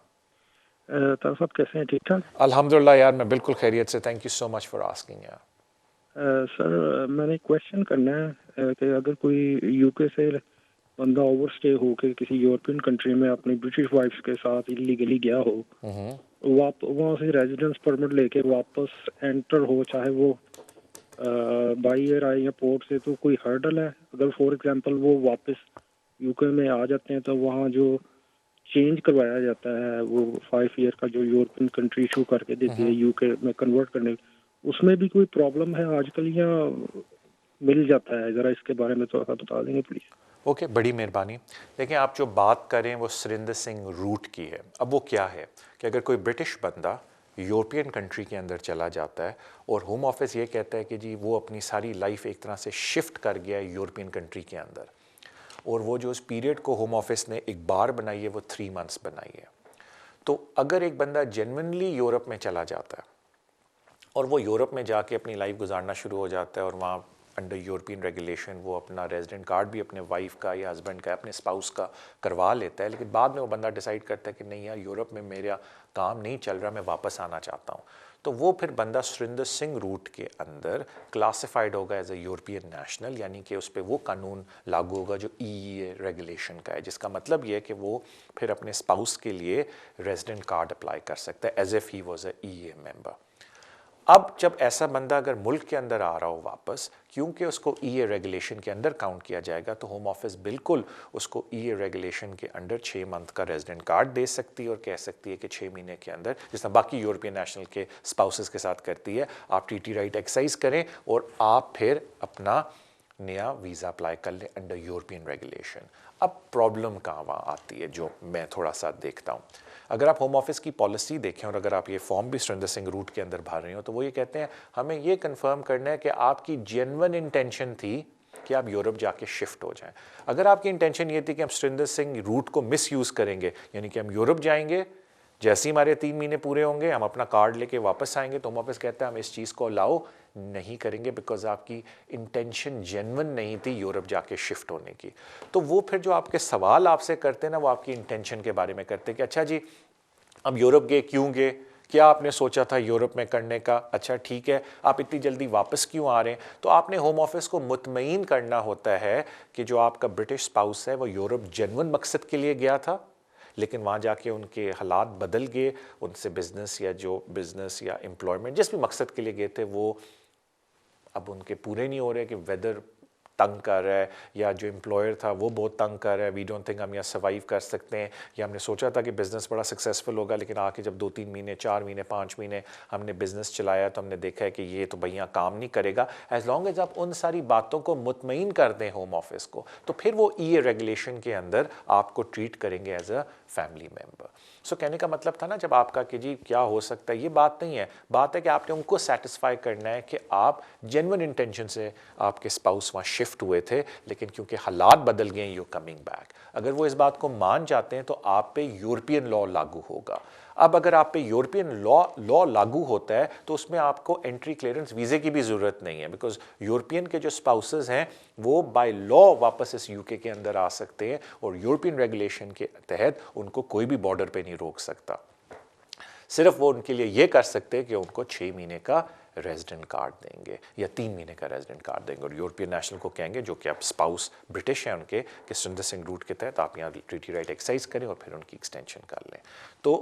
तारिक साहब कैसे हैं? ठीक ठाक। अल्हम्दुलिल्लाह यार, मैं बिल्कुल खैरियत से। Thank you so much for asking यार। सर मैंने क्वेश्चन करना है कि अगर कोई यूके से बंदा ओवर स्टे हो के किसी यूरोपियन कंट्री में अपनी ब्रिटिश वाइफ के साथ इलीगली गया हो, वहाँ से रेजिडेंस परमिट लेके वापस एंटर हो, चाहे वो बाई एयर आए या पोर्ट से, तो कोई हर्डल है? अगर फॉर एग्जांपल वो वापस यूके में आ जाते हैं तो वहाँ जो चेंज करवाया जाता है वो 5 year का जो यूरोपियन कंट्री इशू करके देती है यूके में कन्वर्ट करने, उसमें भी कोई प्रॉब्लम है आजकल या मिल जाता है? ज़रा इसके बारे में थोड़ा सा बता देंगे प्लीज़। ओके, बड़ी मेहरबानी। देखिए, आप जो बात करें वो सुरिंदर सिंह रूट की है। अब वो क्या है कि अगर कोई ब्रिटिश बंदा यूरोपियन कंट्री के अंदर चला जाता है और होम ऑफिस ये कहता है कि जी वो अपनी सारी लाइफ एक तरह से शिफ्ट कर गया है यूरोपियन कंट्री के अंदर, और वो जो उस पीरियड को होम ऑफिस ने एक बार बनाई है वो 3 मंथ्स बनाई है, तो अगर एक बंदा जेन्युइनली यूरोप में चला जाता है और वो यूरोप में जाके अपनी लाइफ गुजारना शुरू हो जाता है और वहाँ अंडर यूरोपियन रेगुलेशन वो अपना रेजिडेंट कार्ड भी अपने वाइफ का या हस्बैंड का अपने स्पाउस का करवा लेता है, लेकिन बाद में वो बंदा डिसाइड करता है कि नहीं यार यूरोप में मेरा काम नहीं चल रहा, मैं वापस आना चाहता हूँ, तो वो फिर बंदा सुरिंदर सिंह रूट के अंदर क्लासिफाइड होगा एज ए यूरोपियन नेशनल, यानी कि उस पर वो कानून लागू होगा जो ईईए रेगुलेशन का है, जिसका मतलब ये है कि वो फिर अपने स्पाउस के लिए रेजिडेंट कार्ड अप्लाई कर सकता है as if he was a EEA member. अब जब ऐसा बंदा अगर मुल्क के अंदर आ रहा हो वापस, क्योंकि उसको ईए रेगुलेशन के अंदर काउंट किया जाएगा, तो होम ऑफिस बिल्कुल उसको ईए रेगुलेशन के अंडर 6 मंथ का रेजिडेंट कार्ड दे सकती है और कह सकती है कि 6 महीने के अंदर, जिस तरह बाकी यूरोपियन नेशनल के स्पाउसेस के साथ करती है, आप टीटी राइट एक्सरसाइज करें और आप फिर अपना नया वीज़ा अप्लाई कर लें अंडर यूरोपियन रेगुलेशन। अब प्रॉब्लम कहाँ वहाँ आती है जो मैं थोड़ा सा देखता हूँ। अगर आप होम ऑफिस की पॉलिसी देखें और अगर आप ये फॉर्म भी सुरिंदर सिंह रूट के अंदर भर रहे हो, तो वो ये कहते हैं हमें ये कंफर्म करना है कि आपकी जेन्युइन इंटेंशन थी कि आप यूरोप जाके शिफ्ट हो जाएं। अगर आपकी इंटेंशन ये थी कि हम सुरिंदर सिंह रूट को मिसयूज़ करेंगे, यानी कि हम यूरोप जाएंगे, जैसे ही हमारे 3 महीने पूरे होंगे हम अपना कार्ड लेके वापस आएंगे, तो होम ऑफिस कहता है हम इस चीज़ को अलाउ नहीं करेंगे बिकॉज आपकी इंटेंशन जेन्युइन नहीं थी यूरोप जाके शिफ्ट होने की। तो वो फिर जो आपके सवाल आपसे करते हैं ना, वो आपकी इंटेंशन के बारे में करते हैं कि अच्छा जी अब यूरोप गए, क्यों गए, क्या आपने सोचा था यूरोप में करने का, अच्छा ठीक है आप इतनी जल्दी वापस क्यों आ रहे हैं। तो आपने होम ऑफिस को मुतमईन करना होता है कि जो आपका ब्रिटिश स्पाउस है वो यूरोप जेन्युइन मकसद के लिए गया था, लेकिन वहाँ जाके उनके हालात बदल गए, उनसे बिज़नेस या एम्प्लॉयमेंट जिस भी मकसद के लिए गए थे वो अब उनके पूरे नहीं हो रहे, कि वेदर तंग कर रहा है या जो एम्प्लॉयर था वो बहुत तंग कर रहा है, वी डोंट थिंक हम यहाँ सर्वाइव कर सकते हैं, या हमने सोचा था कि बिज़नेस बड़ा सक्सेसफुल होगा, लेकिन आके जब 2-3 महीने 4 महीने 5 महीने हमने बिज़नेस चलाया तो हमने देखा है कि ये तो भैया काम नहीं करेगा। एज लॉन्ग एज आप उन सारी बातों को मुतमईन कर दें होम ऑफिस को, तो फिर वो ईए रेगुलेशन के अंदर आपको ट्रीट करेंगे एज अ फैमिली मेम्बर। सो कहने का मतलब था ना जब आपका कि जी क्या हो सकता है, ये बात नहीं है, बात है कि आपने उनको सेटिस्फाई करना है कि आप जेन्युइन इंटेंशन से आपके स्पाउस वहाँ शिफ्ट हुए थे, लेकिन क्योंकि हालात बदल गए यू कमिंग बैक। अगर वो इस बात को मान जाते हैं तो आप पे यूरोपियन लॉ लागू होगा। अब अगर आप पे यूरोपियन लॉ लागू होता है तो उसमें आपको एंट्री क्लियरेंस वीज़े की भी ज़रूरत नहीं है, बिकॉज यूरोपियन के जो स्पाउसेस हैं वो बाय लॉ वापस इस यूके के अंदर आ सकते हैं और यूरोपियन रेगुलेशन के तहत उनको कोई भी बॉर्डर पे नहीं रोक सकता। सिर्फ वो उनके लिए ये कर सकते हैं कि उनको 6 महीने का रेजिडेंट कार्ड देंगे या 3 महीने का रेजिडेंट कार्ड देंगे, और यूरोपियन नेशनल को कहेंगे जो कि आप स्पाउस ब्रिटिश हैं उनके कि सुरिंदर सिंह रूट के तहत आप यहाँ ट्रीटी राइट एक्सरसाइज करें और फिर उनकी एक्सटेंशन कर लें। तो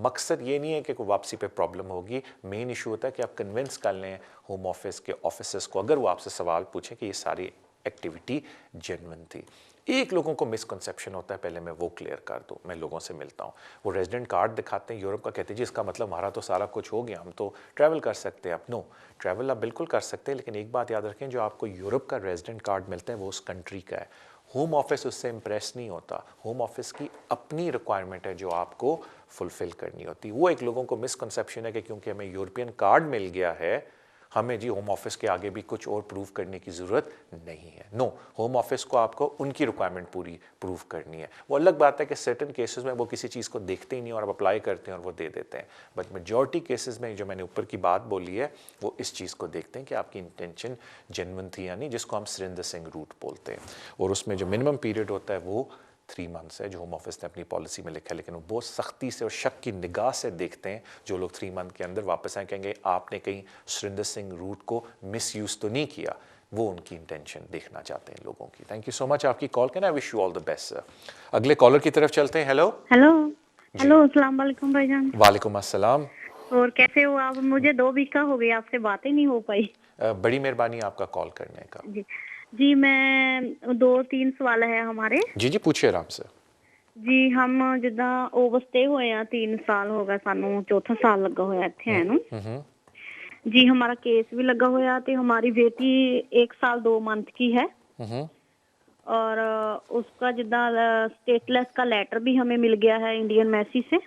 मकसद ये नहीं है कि कोई वापसी पे प्रॉब्लम होगी, मेन इशू होता है कि आप कन्विंस कर लें होम ऑफिस के ऑफिसर्स को, अगर वो आपसे सवाल पूछें कि ये सारी एक्टिविटी जेन्युइन थी। एक लोगों को मिसकंसेप्शन होता है, पहले मैं वो क्लियर कर दूं। मैं लोगों से मिलता हूं, वो रेजिडेंट कार्ड दिखाते हैं यूरोप का, कहते हैं जी इसका मतलब हमारा तो सारा कुछ हो गया, हम तो ट्रैवल कर सकते हैं। अब नो, ट्रैवल आप बिल्कुल कर सकते हैं, लेकिन एक बात याद रखें, जो आपको यूरोप का रेजिडेंट कार्ड मिलता है वो उस कंट्री का है। होम ऑफिस उससे इम्प्रेस नहीं होता, होम ऑफिस की अपनी रिक्वायरमेंट है जो आपको फुलफिल करनी होती है। वो एक लोगों को मिसकंसेप्शन है कि क्योंकि हमें यूरोपियन कार्ड मिल गया है हमें जी होम ऑफिस के आगे भी कुछ और प्रूव करने की ज़रूरत नहीं है। नो, होम ऑफिस को आपको उनकी रिक्वायरमेंट पूरी प्रूव करनी है। वो अलग बात है कि सर्टेन केसेस में वो किसी चीज़ को देखते ही नहीं और आप अप्लाई करते हैं और वो दे देते हैं, बट मेजॉरिटी केसेस में जो मैंने ऊपर की बात बोली है वो इस चीज़ को देखते हैं कि आपकी इंटेंशन जेन्युइन थी या नहीं, जिसको हम सुरिंदर सिंह रूट बोलते हैं। और उसमें जो मिनिमम पीरियड होता है वो 3 मंथ्स है जो होम ऑफिस ने अपनी पॉलिसी में लिखा है, लेकिन वो बहुत सख्ती से और शक की निगाह से देखते हैं जो लोग 3 मंथ के अंदर वापस आए, कहेंगे आपने कहीं सुरिंदर सिंह रूट को मिसयूज़ तो नहीं किया। वो उनकी इंटेंशन देखना चाहते हैं लोगों की। थैंक यू सो मच आपकी कॉल के, आई wish you all the best sir. अगले कॉलर की तरफ चलते हैं। हेलो हेलो अस्सलाम वालेकुम भाईजान। वालेकुम अस्सलाम। और कैसे हो आप? मुझे 2 वीक का हो गया, आपसे बातें नहीं हो पाई। बड़ी मेहरबानी आपका कॉल करने का। जी मैं 2-3 सवाल है हमारे। जी पूछिए आराम से। जी हम जिदा ओवरस्टे होए आ 3 साल हो गए, सानू चौथा साल लगा होया इत्थे है नु। जी हमारा केस भी लगा होया ते हमारी बेटी 1 साल 2 मंथ की है और उसका जिदा स्टेटलेस का लेटर भी हमें मिल गया है इंडियन मैसी से।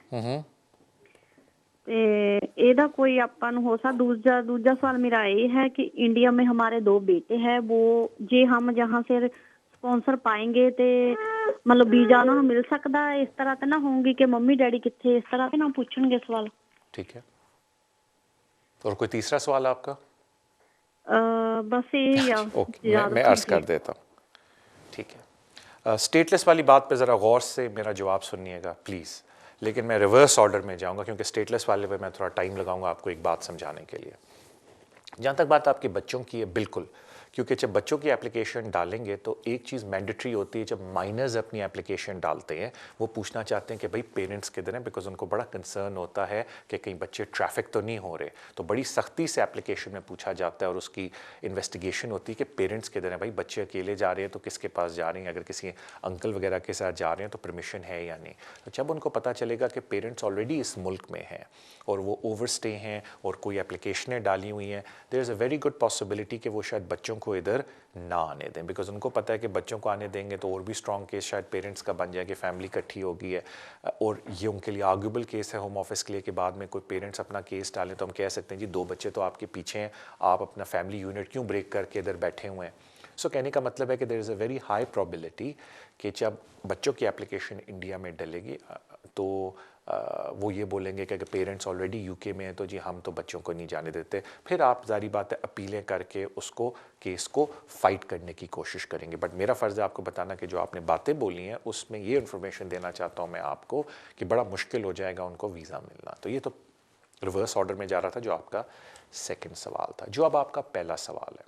ਤੇ ਇਹਦਾ कोई ਆਪਾਂ ਨੂੰ हो सकता। दूजा सवाल मेरा ये है कि इंडिया में हमारे 2 बेटे हैं, वो जे हम जहाँ से स्पॉन्सर पाएंगे तो मतलब वीजा उन्होंने मिल सकता है? इस तरह तो ना होंगी कि मम्मी डैडी कितने, इस तरह तो ना पूछणगे सवाल? ठीक है, और कोई तीसरा सवाल आपका? बस यही है। ओके, मैं अर्ज कर देता हूँ। ठीक है, स्टेटलेस वाली बात पे ज़रा गौर से मेरा जवाब सुनिएगा प्लीज़, लेकिन मैं रिवर्स ऑर्डर में जाऊंगा क्योंकि स्टेटलेस वाले पे मैं थोड़ा टाइम लगाऊंगा आपको एक बात समझाने के लिए। जहाँ तक बात आपके बच्चों की है, बिल्कुल, क्योंकि जब बच्चों की एप्लीकेशन डालेंगे तो एक चीज़ मैंडेटरी होती है, जब माइनर्स अपनी एप्लीकेशन डालते हैं वो पूछना चाहते हैं कि भाई पेरेंट्स किधर हैं, बिकॉज उनको बड़ा कंसर्न होता है कि कहीं बच्चे ट्रैफिक तो नहीं हो रहे। तो बड़ी सख्ती से एप्लीकेशन में पूछा जाता है और उसकी इन्वेस्टिगेशन होती है कि पेरेंट्स किधर हैं, भाई बच्चे अकेले जा रहे हैं तो किसके पास जा रहे हैं, अगर किसी अंकल वगैरह के साथ जा रहे हैं तो परमिशन है या नहीं। तो जब उनको पता चलेगा कि पेरेंट्स ऑलरेडी इस मुल्क में हैं और वो ओवरस्टे हैं और कोई एप्लीकेशनें डाली हुई हैं, there is a very good possibility कि वो शायद बच्चों को इधर ना आने दें, बिकॉज उनको पता है कि बच्चों को आने देंगे तो और भी स्ट्रॉन्ग केस शायद पेरेंट्स का बन जाए कि फैमिली इकट्ठी हो गई है, और ये उनके लिए आर्ग्यूबल केस है होम ऑफिस के लिए कि बाद में कोई पेरेंट्स अपना केस डालें तो हम कह सकते हैं जी 2 बच्चे तो आपके पीछे हैं, आप अपना फैमिली यूनिट क्यों ब्रेक करके इधर बैठे हुए हैं। सो कहने का मतलब है कि there is a very high probability कि जब बच्चों की एप्लीकेशन इंडिया में डलेगी तो वो ये बोलेंगे कि अगर पेरेंट्स ऑलरेडी यूके में हैं तो जी हम तो बच्चों को नहीं जाने देते। फिर आप जारी बात है अपीलें करके उसको केस को फाइट करने की कोशिश करेंगे। बट मेरा फ़र्ज़ है आपको बताना कि जो आपने बातें बोली हैं उसमें ये इन्फॉर्मेशन देना चाहता हूँ मैं आपको कि बड़ा मुश्किल हो जाएगा उनको वीज़ा मिलना। तो ये तो रिवर्स ऑर्डर में जा रहा था जो आपका सेकेंड सवाल था। जो अब आपका पहला सवाल है,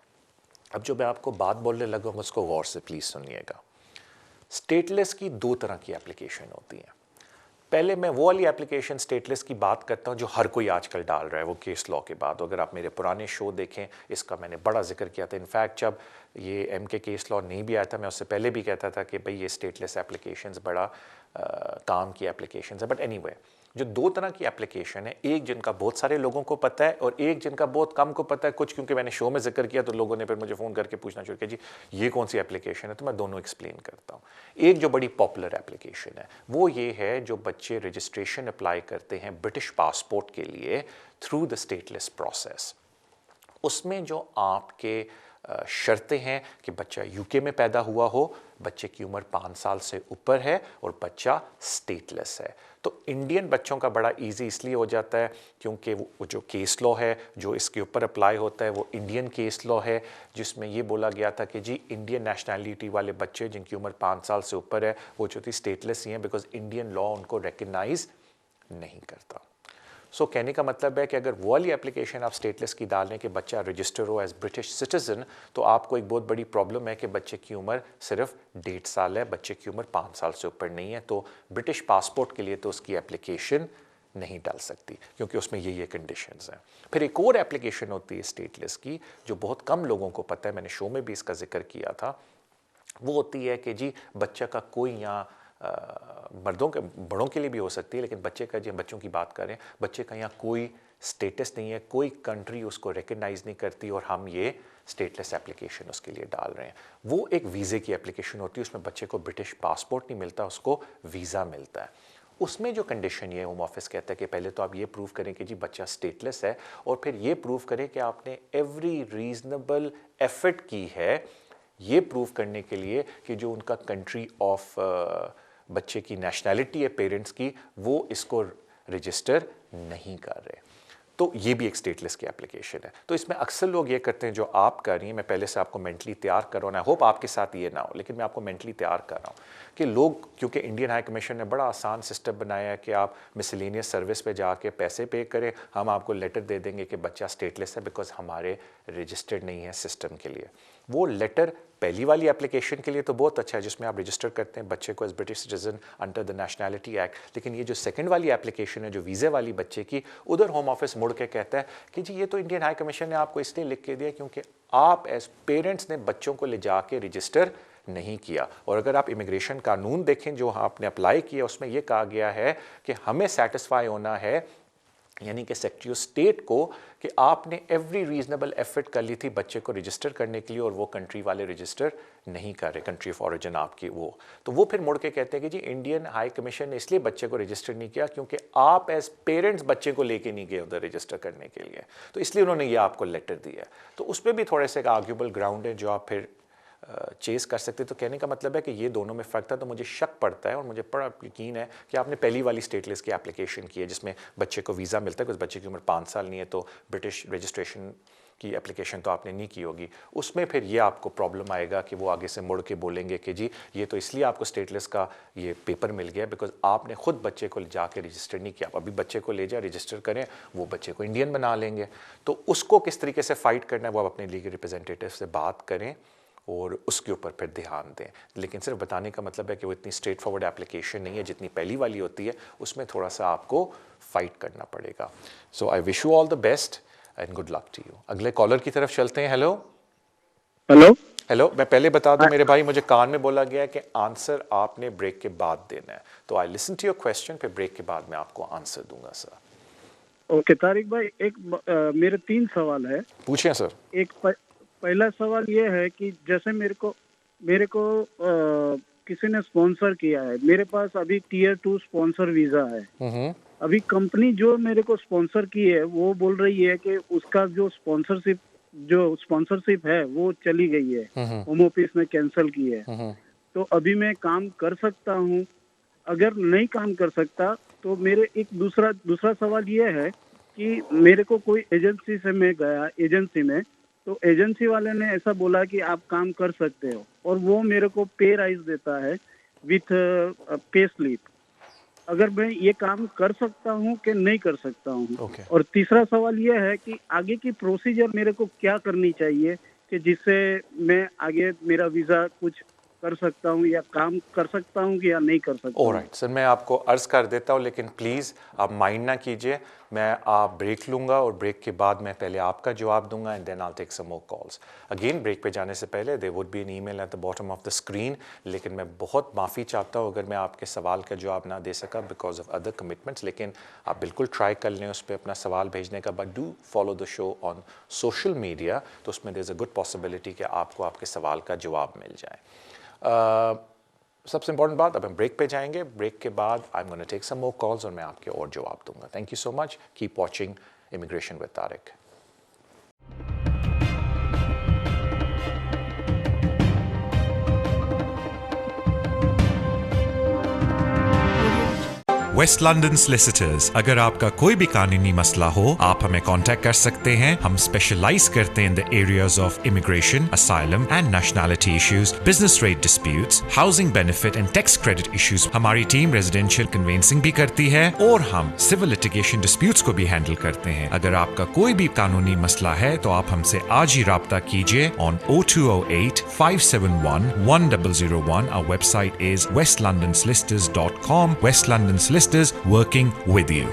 अब जो मैं आपको बात बोलने लगा हूँ उसको गौर से प्लीज़ सुनिएगा। स्टेटलेस की 2 तरह की एप्लीकेशन होती हैं। पहले मैं वो वाली एप्लीकेशन स्टेटलेस की बात करता हूँ जो हर कोई आजकल डाल रहा है, वो केस लॉ के बाद। अगर आप मेरे पुराने शो देखें इसका मैंने बड़ा जिक्र किया था। इनफैक्ट जब ये MK केस लॉ नहीं भी आया था मैं उससे पहले भी कहता था कि भाई ये स्टेटलेस एप्लीकेशंस बड़ा काम की एप्लीकेशंस है। बट एनीवे, जो 2 तरह की एप्लीकेशन है, एक जिनका बहुत सारे लोगों को पता है और एक जिनका बहुत कम को पता है। कुछ क्योंकि मैंने शो में जिक्र किया तो लोगों ने फिर मुझे फ़ोन करके पूछना शुरू किया जी ये कौन सी एप्लीकेशन है, तो मैं दोनों एक्सप्लेन करता हूँ। एक जो बड़ी पॉपुलर एप्लीकेशन है वो ये है जो बच्चे रजिस्ट्रेशन अप्लाई करते हैं ब्रिटिश पासपोर्ट के लिए थ्रू द स्टेटलेस प्रोसेस। उसमें जो आपके शर्तें हैं कि बच्चा यूके में पैदा हुआ हो, बच्चे की उम्र 5 साल से ऊपर है और बच्चा स्टेटलेस है। तो इंडियन बच्चों का बड़ा इजी इसलिए हो जाता है क्योंकि वो जो केस लॉ है जो इसके ऊपर अप्लाई होता है वो इंडियन केस लॉ है, जिसमें ये बोला गया था कि जी इंडियन नेशनैलिटी वाले बच्चे जिनकी उम्र 5 साल से ऊपर है वो जो थी स्टेटलेस ही हैं, बिकॉज इंडियन लॉ उनको रिकग्नाइज नहीं करता। सो कहने का मतलब है कि अगर वो वाली एप्लीकेशन आप स्टेटलेस की डालें कि बच्चा रजिस्टर हो एज ब्रिटिश सिटीजन, तो आपको एक बहुत बड़ी प्रॉब्लम है कि बच्चे की उम्र सिर्फ 1.5 साल है, बच्चे की उम्र 5 साल से ऊपर नहीं है। तो ब्रिटिश पासपोर्ट के लिए तो उसकी एप्लीकेशन नहीं डाल सकती क्योंकि उसमें ये कंडीशंस हैं। फिर एक और एप्लीकेशन होती है स्टेटलेस की जो बहुत कम लोगों को पता है, मैंने शो में भी इसका जिक्र किया था। वो होती है कि जी बच्चा का कोई यहाँ मर्दों के बड़ों के लिए भी हो सकती है, लेकिन बच्चे का जी बच्चों की बात करें, बच्चे का यहाँ कोई स्टेटस नहीं है, कोई कंट्री उसको रिकग्नाइज नहीं करती और हम ये स्टेटलेस एप्लीकेशन उसके लिए डाल रहे हैं। वो एक वीज़े की एप्लीकेशन होती है, उसमें बच्चे को ब्रिटिश पासपोर्ट नहीं मिलता, उसको वीज़ा मिलता है। उसमें जो कंडीशन ये होम ऑफिस कहता है कि पहले तो आप ये प्रूव करें कि जी बच्चा स्टेटलेस है और फिर ये प्रूव करें कि आपने एवरी रीजनेबल एफर्ट की है ये प्रूव करने के लिए कि जो उनका कंट्री ऑफ बच्चे की नेशनैलिटी है पेरेंट्स की, वो इसको रजिस्टर नहीं कर रहे। तो ये भी एक स्टेटलेस की एप्लीकेशन है। तो इसमें अक्सर लोग ये करते हैं जो आप कर रही हैं, मैं पहले से आपको मेंटली तैयार कर रहा हूँ, आई होप आपके साथ ये ना हो, लेकिन मैं आपको मेंटली तैयार कर रहा हूँ कि लोग, क्योंकि इंडियन हाई कमीशन ने बड़ा आसान सिस्टम बनाया है कि आप मिसलेनियस सर्विस पे जाके पैसे पे करें, हम आपको लेटर दे देंगे कि बच्चा स्टेटलेस है बिकॉज हमारे रजिस्टर्ड नहीं है सिस्टम के लिए। वो लेटर पहली वाली एप्लीकेशन के लिए तो बहुत अच्छा है जिसमें आप रजिस्टर करते हैं बच्चे को as British citizen under the nationality act, लेकिन ये जो सेकंड वाली एप्लीकेशन है जो वीज़े वाली बच्चे की, उधर होम ऑफिस मुड़ के कहता है कि जी ये तो इंडियन हाई कमीशन ने आपको इसलिए लिख के दिया क्योंकि आप एज पेरेंट्स ने बच्चों को ले जाके रजिस्टर नहीं किया। और अगर आप इमिग्रेशन कानून देखें जो आपने अप्लाई किया उसमें यह कहा गया है कि हमें सेटिस्फाई होना है यानी कि सेक्रेटरी ऑफ स्टेट को कि आपने एवरी रीजनेबल एफर्ट कर ली थी बच्चे को रजिस्टर करने के लिए और वो कंट्री वाले रजिस्टर नहीं कर रहे, कंट्री ऑफ ओरिजिन आपकी वो, तो वो फिर मुड़ के कहते हैं कि जी इंडियन हाई कमीशन ने इसलिए बच्चे को रजिस्टर नहीं किया क्योंकि आप एज पेरेंट्स बच्चे को लेके नहीं गए उधर रजिस्टर करने के लिए, तो इसलिए उन्होंने ये आपको लेटर दिया। तो उस पर भी थोड़े से आर्ग्यूबल ग्राउंड है जो आप फिर चेस कर सकते। तो कहने का मतलब है कि ये दोनों में फ़र्क था। तो मुझे शक पड़ता है और मुझे बड़ा यकीन है कि आपने पहली वाली स्टेटलेस की एप्लीकेशन की है जिसमें बच्चे को वीज़ा मिलता है, कुछ बच्चे की उम्र 5 साल नहीं है तो ब्रिटिश रजिस्ट्रेशन की एप्लीकेशन तो आपने नहीं की होगी, उसमें फिर ये आपको प्रॉब्लम आएगा कि वो आगे से मुड़ के बोलेंगे कि जी ये तो इसलिए आपको स्टेटलेस का ये पेपर मिल गया बिकॉज आपने खुद बच्चे को जाके रजिस्टर नहीं किया। आप अभी बच्चे को ले जाए रजिस्टर करें, वो बच्चे को इंडियन बना लेंगे। तो उसको किस तरीके से फ़ाइट करना है वो आप अपने लीगल रिप्रेजेंटेटिव से बात करें और उसके ऊपर फिर ध्यान दें। लेकिन सिर्फ बताने का मतलब है कि वो इतनी स्ट्रेट फॉरवर्ड एप्लीकेशन नहीं है जितनी पहली वाली होती है, उसमें थोड़ा सा आपको फाइट करना पड़ेगा। So I wish you all the best and good luck to you. अगले कॉलर की तरफ चलते हैं। हेलो हेलो हेलो, मैं पहले बता दूं मेरे भाई, मुझे कान में बोला गया है कि आंसर आपने ब्रेक के बाद देना है, तो I listen to your question, फिर ब्रेक के बाद मैं आपको आंसर दूंगा सर। ओके तारिक भाई, एक मेरे 3 सवाल है। पूछें सर। एक पहला सवाल ये है कि जैसे मेरे को किसी ने स्पॉन्सर किया है, मेरे पास अभी टीयर 2 स्पॉन्सर वीजा है। अभी कंपनी जो मेरे को स्पॉन्सर की है वो बोल रही है कि उसका जो स्पॉन्सरशिप है वो चली गई है, होम ऑफिस ने कैंसिल की है। तो अभी मैं काम कर सकता हूँ? अगर नहीं काम कर सकता तो मेरे एक दूसरा सवाल ये है कि मेरे को कोई एजेंसी से मैं गया एजेंसी में, तो एजेंसी वाले ने ऐसा बोला कि आप काम कर सकते हो और वो मेरे को पे राइज देता है विथ पे स्लिप। अगर मैं ये काम कर सकता हूँ कि नहीं कर सकता हूँ? Okay. और तीसरा सवाल ये है कि आगे की प्रोसीजर मेरे को क्या करनी चाहिए कि जिससे मैं आगे मेरा वीज़ा कुछ कर सकता हूँ या काम कर सकता हूँ कि या नहीं कर सकता। ऑलराइट सर, मैं आपको अर्ज़ कर देता हूँ लेकिन प्लीज़ आप माइंड ना कीजिए, मैं आप ब्रेक लूँगा और ब्रेक के बाद मैं पहले आपका जवाब दूंगा and then I take some more calls. Again break पे जाने से पहले there would be an email at the bottom of the screen, लेकिन मैं बहुत माफ़ी चाहता हूँ अगर मैं आपके सवाल का जवाब ना दे सका बिकॉज ऑफ अदर कमिटमेंट्स, लेकिन आप बिल्कुल ट्राई कर लें उस पर अपना सवाल भेजने का। But do follow the show on social media, तो उसमें there is a good possibility कि आपको आपके सवाल का जवाब मिल जाए। सबसे इंपॉर्टेंट बात, अब हम ब्रेक पे जाएंगे, ब्रेक के बाद I am gonna take some more calls और मैं आपके और जवाब दूंगा। Thank you so much, keep watching immigration with Tariq. West London Solicitors, अगर आपका कोई भी कानूनी मसला हो आप हमें कांटेक्ट कर सकते हैं। हम स्पेशलाइज करते हैं in the areas of immigration, asylum and nationality issues, business rate disputes, housing benefit and tax credit issues. हमारी टीम रेजिडेंशियल कन्वेंसिंग भी करती है और हम सिविल लिटिगेशन डिस्प्यूट्स को भी हैंडल करते हैं। अगर आपका कोई भी कानूनी मसला है तो आप हमसे आज ही राब्ता कीजिए on 0208 571 1001। Our website is westlondonsolicitors.com. West London Solicitors, working with you.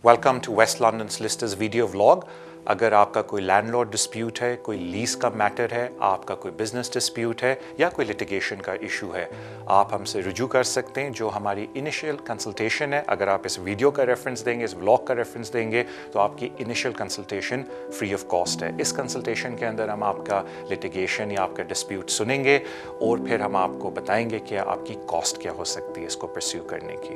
Welcome to West London Solicitors video vlog. अगर आपका कोई लैंडलॉर्ड डिस्प्यूट है, कोई लीज का मैटर है, आपका कोई बिजनेस डिस्प्यूट है या कोई लिटिगेशन का इशू है, आप हमसे रुजू कर सकते हैं। जो हमारी इनिशियल कंसल्टेशन है, अगर आप इस वीडियो का रेफरेंस देंगे, इस व्लॉग का रेफरेंस देंगे, तो आपकी initial consultation free of cost है। इस कंसल्टेशन के अंदर हम आपका लिटिगेशन या आपका डिस्प्यूट सुनेंगे और फिर हम आपको बताएंगे कि आपकी कॉस्ट क्या हो सकती है इसको परस्यू करने की।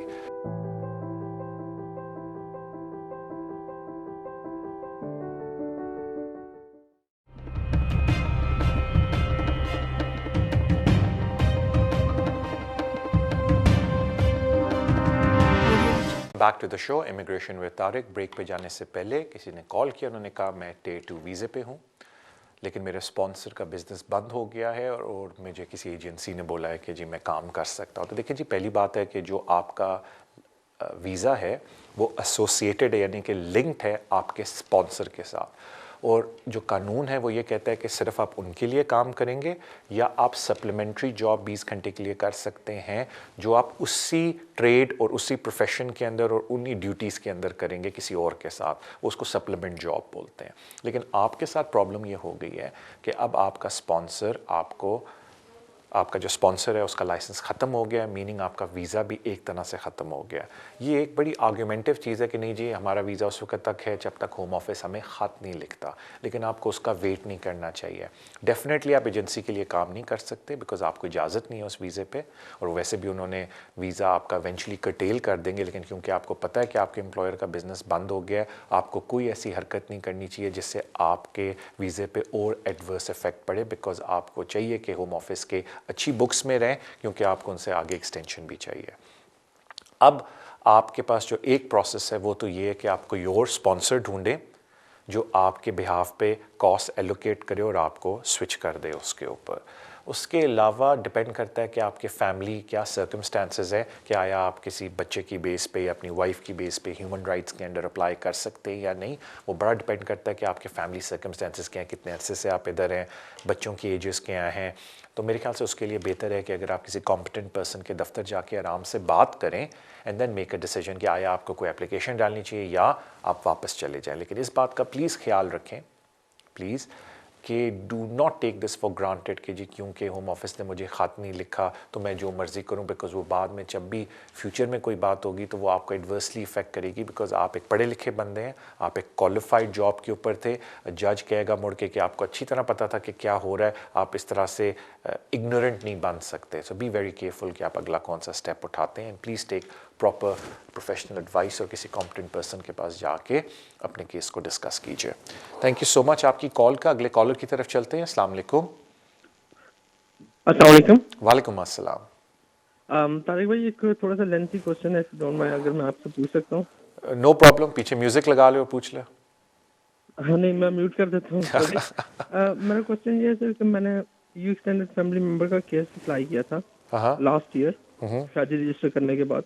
Back to the show immigration with Tariq. Break पे जाने से पहले किसी ने कॉल किया, उन्होंने कहा मैं टियर 2 वीज़े पे हूँ लेकिन मेरे स्पॉन्सर का बिज़नेस बंद हो गया है और मुझे किसी एजेंसी ने बोला है कि जी मैं काम कर सकता हूँ। तो देखिए जी, पहली बात है कि जो आपका वीज़ा है वो एसोसिएटेड है, यानी कि लिंक्ड है आपके स्पॉन्सर के साथ। और जो कानून है वो ये कहता है कि सिर्फ आप उनके लिए काम करेंगे या आप सप्लीमेंट्री जॉब 20 घंटे के लिए कर सकते हैं जो आप उसी ट्रेड और उसी प्रोफेशन के अंदर और उन्हीं ड्यूटीज़ के अंदर करेंगे किसी और के साथ। उसको सप्लीमेंट जॉब बोलते हैं। लेकिन आपके साथ प्रॉब्लम ये हो गई है कि अब आपका स्पॉन्सर आपको आपका जो स्पॉन्सर है उसका लाइसेंस ख़त्म हो गया, मीनिंग आपका वीज़ा भी एक तरह से ख़त्म हो गया। ये एक बड़ी आर्गूमेंटिव चीज़ है कि नहीं जी हमारा वीज़ा उस वक्त तक है जब तक होम ऑफिस हमें ख़त नहीं लिखता, लेकिन आपको उसका वेट नहीं करना चाहिए। डेफिनेटली आप एजेंसी के लिए काम नहीं कर सकते बिकॉज आपको इजाज़त नहीं है उस वीज़े पे, और वैसे भी उन्होंने वीज़ा आपका इवेंचुअली कर्टेल कर देंगे, लेकिन क्योंकि आपको पता है कि आपके एम्प्लॉयर का बिज़नेस बंद हो गया है, आपको कोई ऐसी हरकत नहीं करनी चाहिए जिससे आपके वीज़े पे और एडवर्स इफेक्ट पड़े, बिकॉज आपको चाहिए कि होम ऑफिस के अच्छी बुक्स में रहें, क्योंकि आपको उनसे आगे एक्सटेंशन भी चाहिए। अब आपके पास जो एक प्रोसेस है वो तो ये है कि आप कोई और स्पॉन्सर ढूंढें जो आपके बिहाफ पे कॉस्ट एलोकेट करे और आपको स्विच कर दे उसके ऊपर। उसके अलावा डिपेंड करता है कि आपके फैमिली क्या सर्कमस्टांसेस है, कि आया आप किसी बच्चे की बेस पे या अपनी वाइफ की बेस पे ह्यूमन राइट्स के अंडर अप्लाई कर सकते हैं या नहीं। वो बड़ा डिपेंड करता है कि आपके फैमिली सर्कमस्टांसेस क्या हैं, कितने अरसे से आप इधर हैं, बच्चों की एजेस क्या हैं। तो मेरे ख्याल से उसके लिए बेहतर है कि अगर आप किसी कॉम्पिटेंट पर्सन के दफ्तर जाके आराम से बात करें and then make a decision कि आया आपको कोई एप्लीकेशन डालनी चाहिए या आप वापस चले जाएं। लेकिन इस बात का प्लीज़ ख्याल रखें, प्लीज़, कि do not take this for granted कि जी क्योंकि होम ऑफिस ने मुझे ख़त नहीं लिखा तो मैं जो मर्ज़ी करूं, बिकॉज वो बाद में जब भी फ्यूचर में कोई बात होगी तो वो आपको एडवर्सली इफेक्ट करेगी, बिकॉज आप एक पढ़े लिखे बंदे हैं, आप एक क्वालिफाइड जॉब के ऊपर थे। जज कहेगा मुड़ के कि आपको अच्छी तरह पता था कि क्या हो रहा है, आप इस तरह से इग्नोरेंट नहीं बन सकते। सो बी वेरी केयरफुल कि आप अगला कौन सा स्टेप उठाते हैं, and please take proper professional advice और किसी कॉम्पिटेंट पर्सन के पास जाके अपने केस को डिस्कस कीजिए। थैंक यू सो मच आपकी कॉल का। अगले कॉलर की तरफ चलते हैं। अस्सलाम वालेकुम। अस्सलाम वालेकुम। वालेकुम अस्सलाम। तारिक भाई एक थोड़ा सा लेंथी क्वेश्चन है, डोंट माइंड अगर मैं आपसे पूछ सकता हूँ। नो प्रॉब्लम, पीछे म्यूजिक लगा लो और पूछ ले। हाँ नहीं, मैं म्यूट कर देता हूँ। मेरा क्वेश्चन ये है सर कि मैंने यू एक्सटेंडेड फैमिली मेंबर का केस अप्लाई किया था लास्ट ईयर शादी रजिस्टर करने के बाद,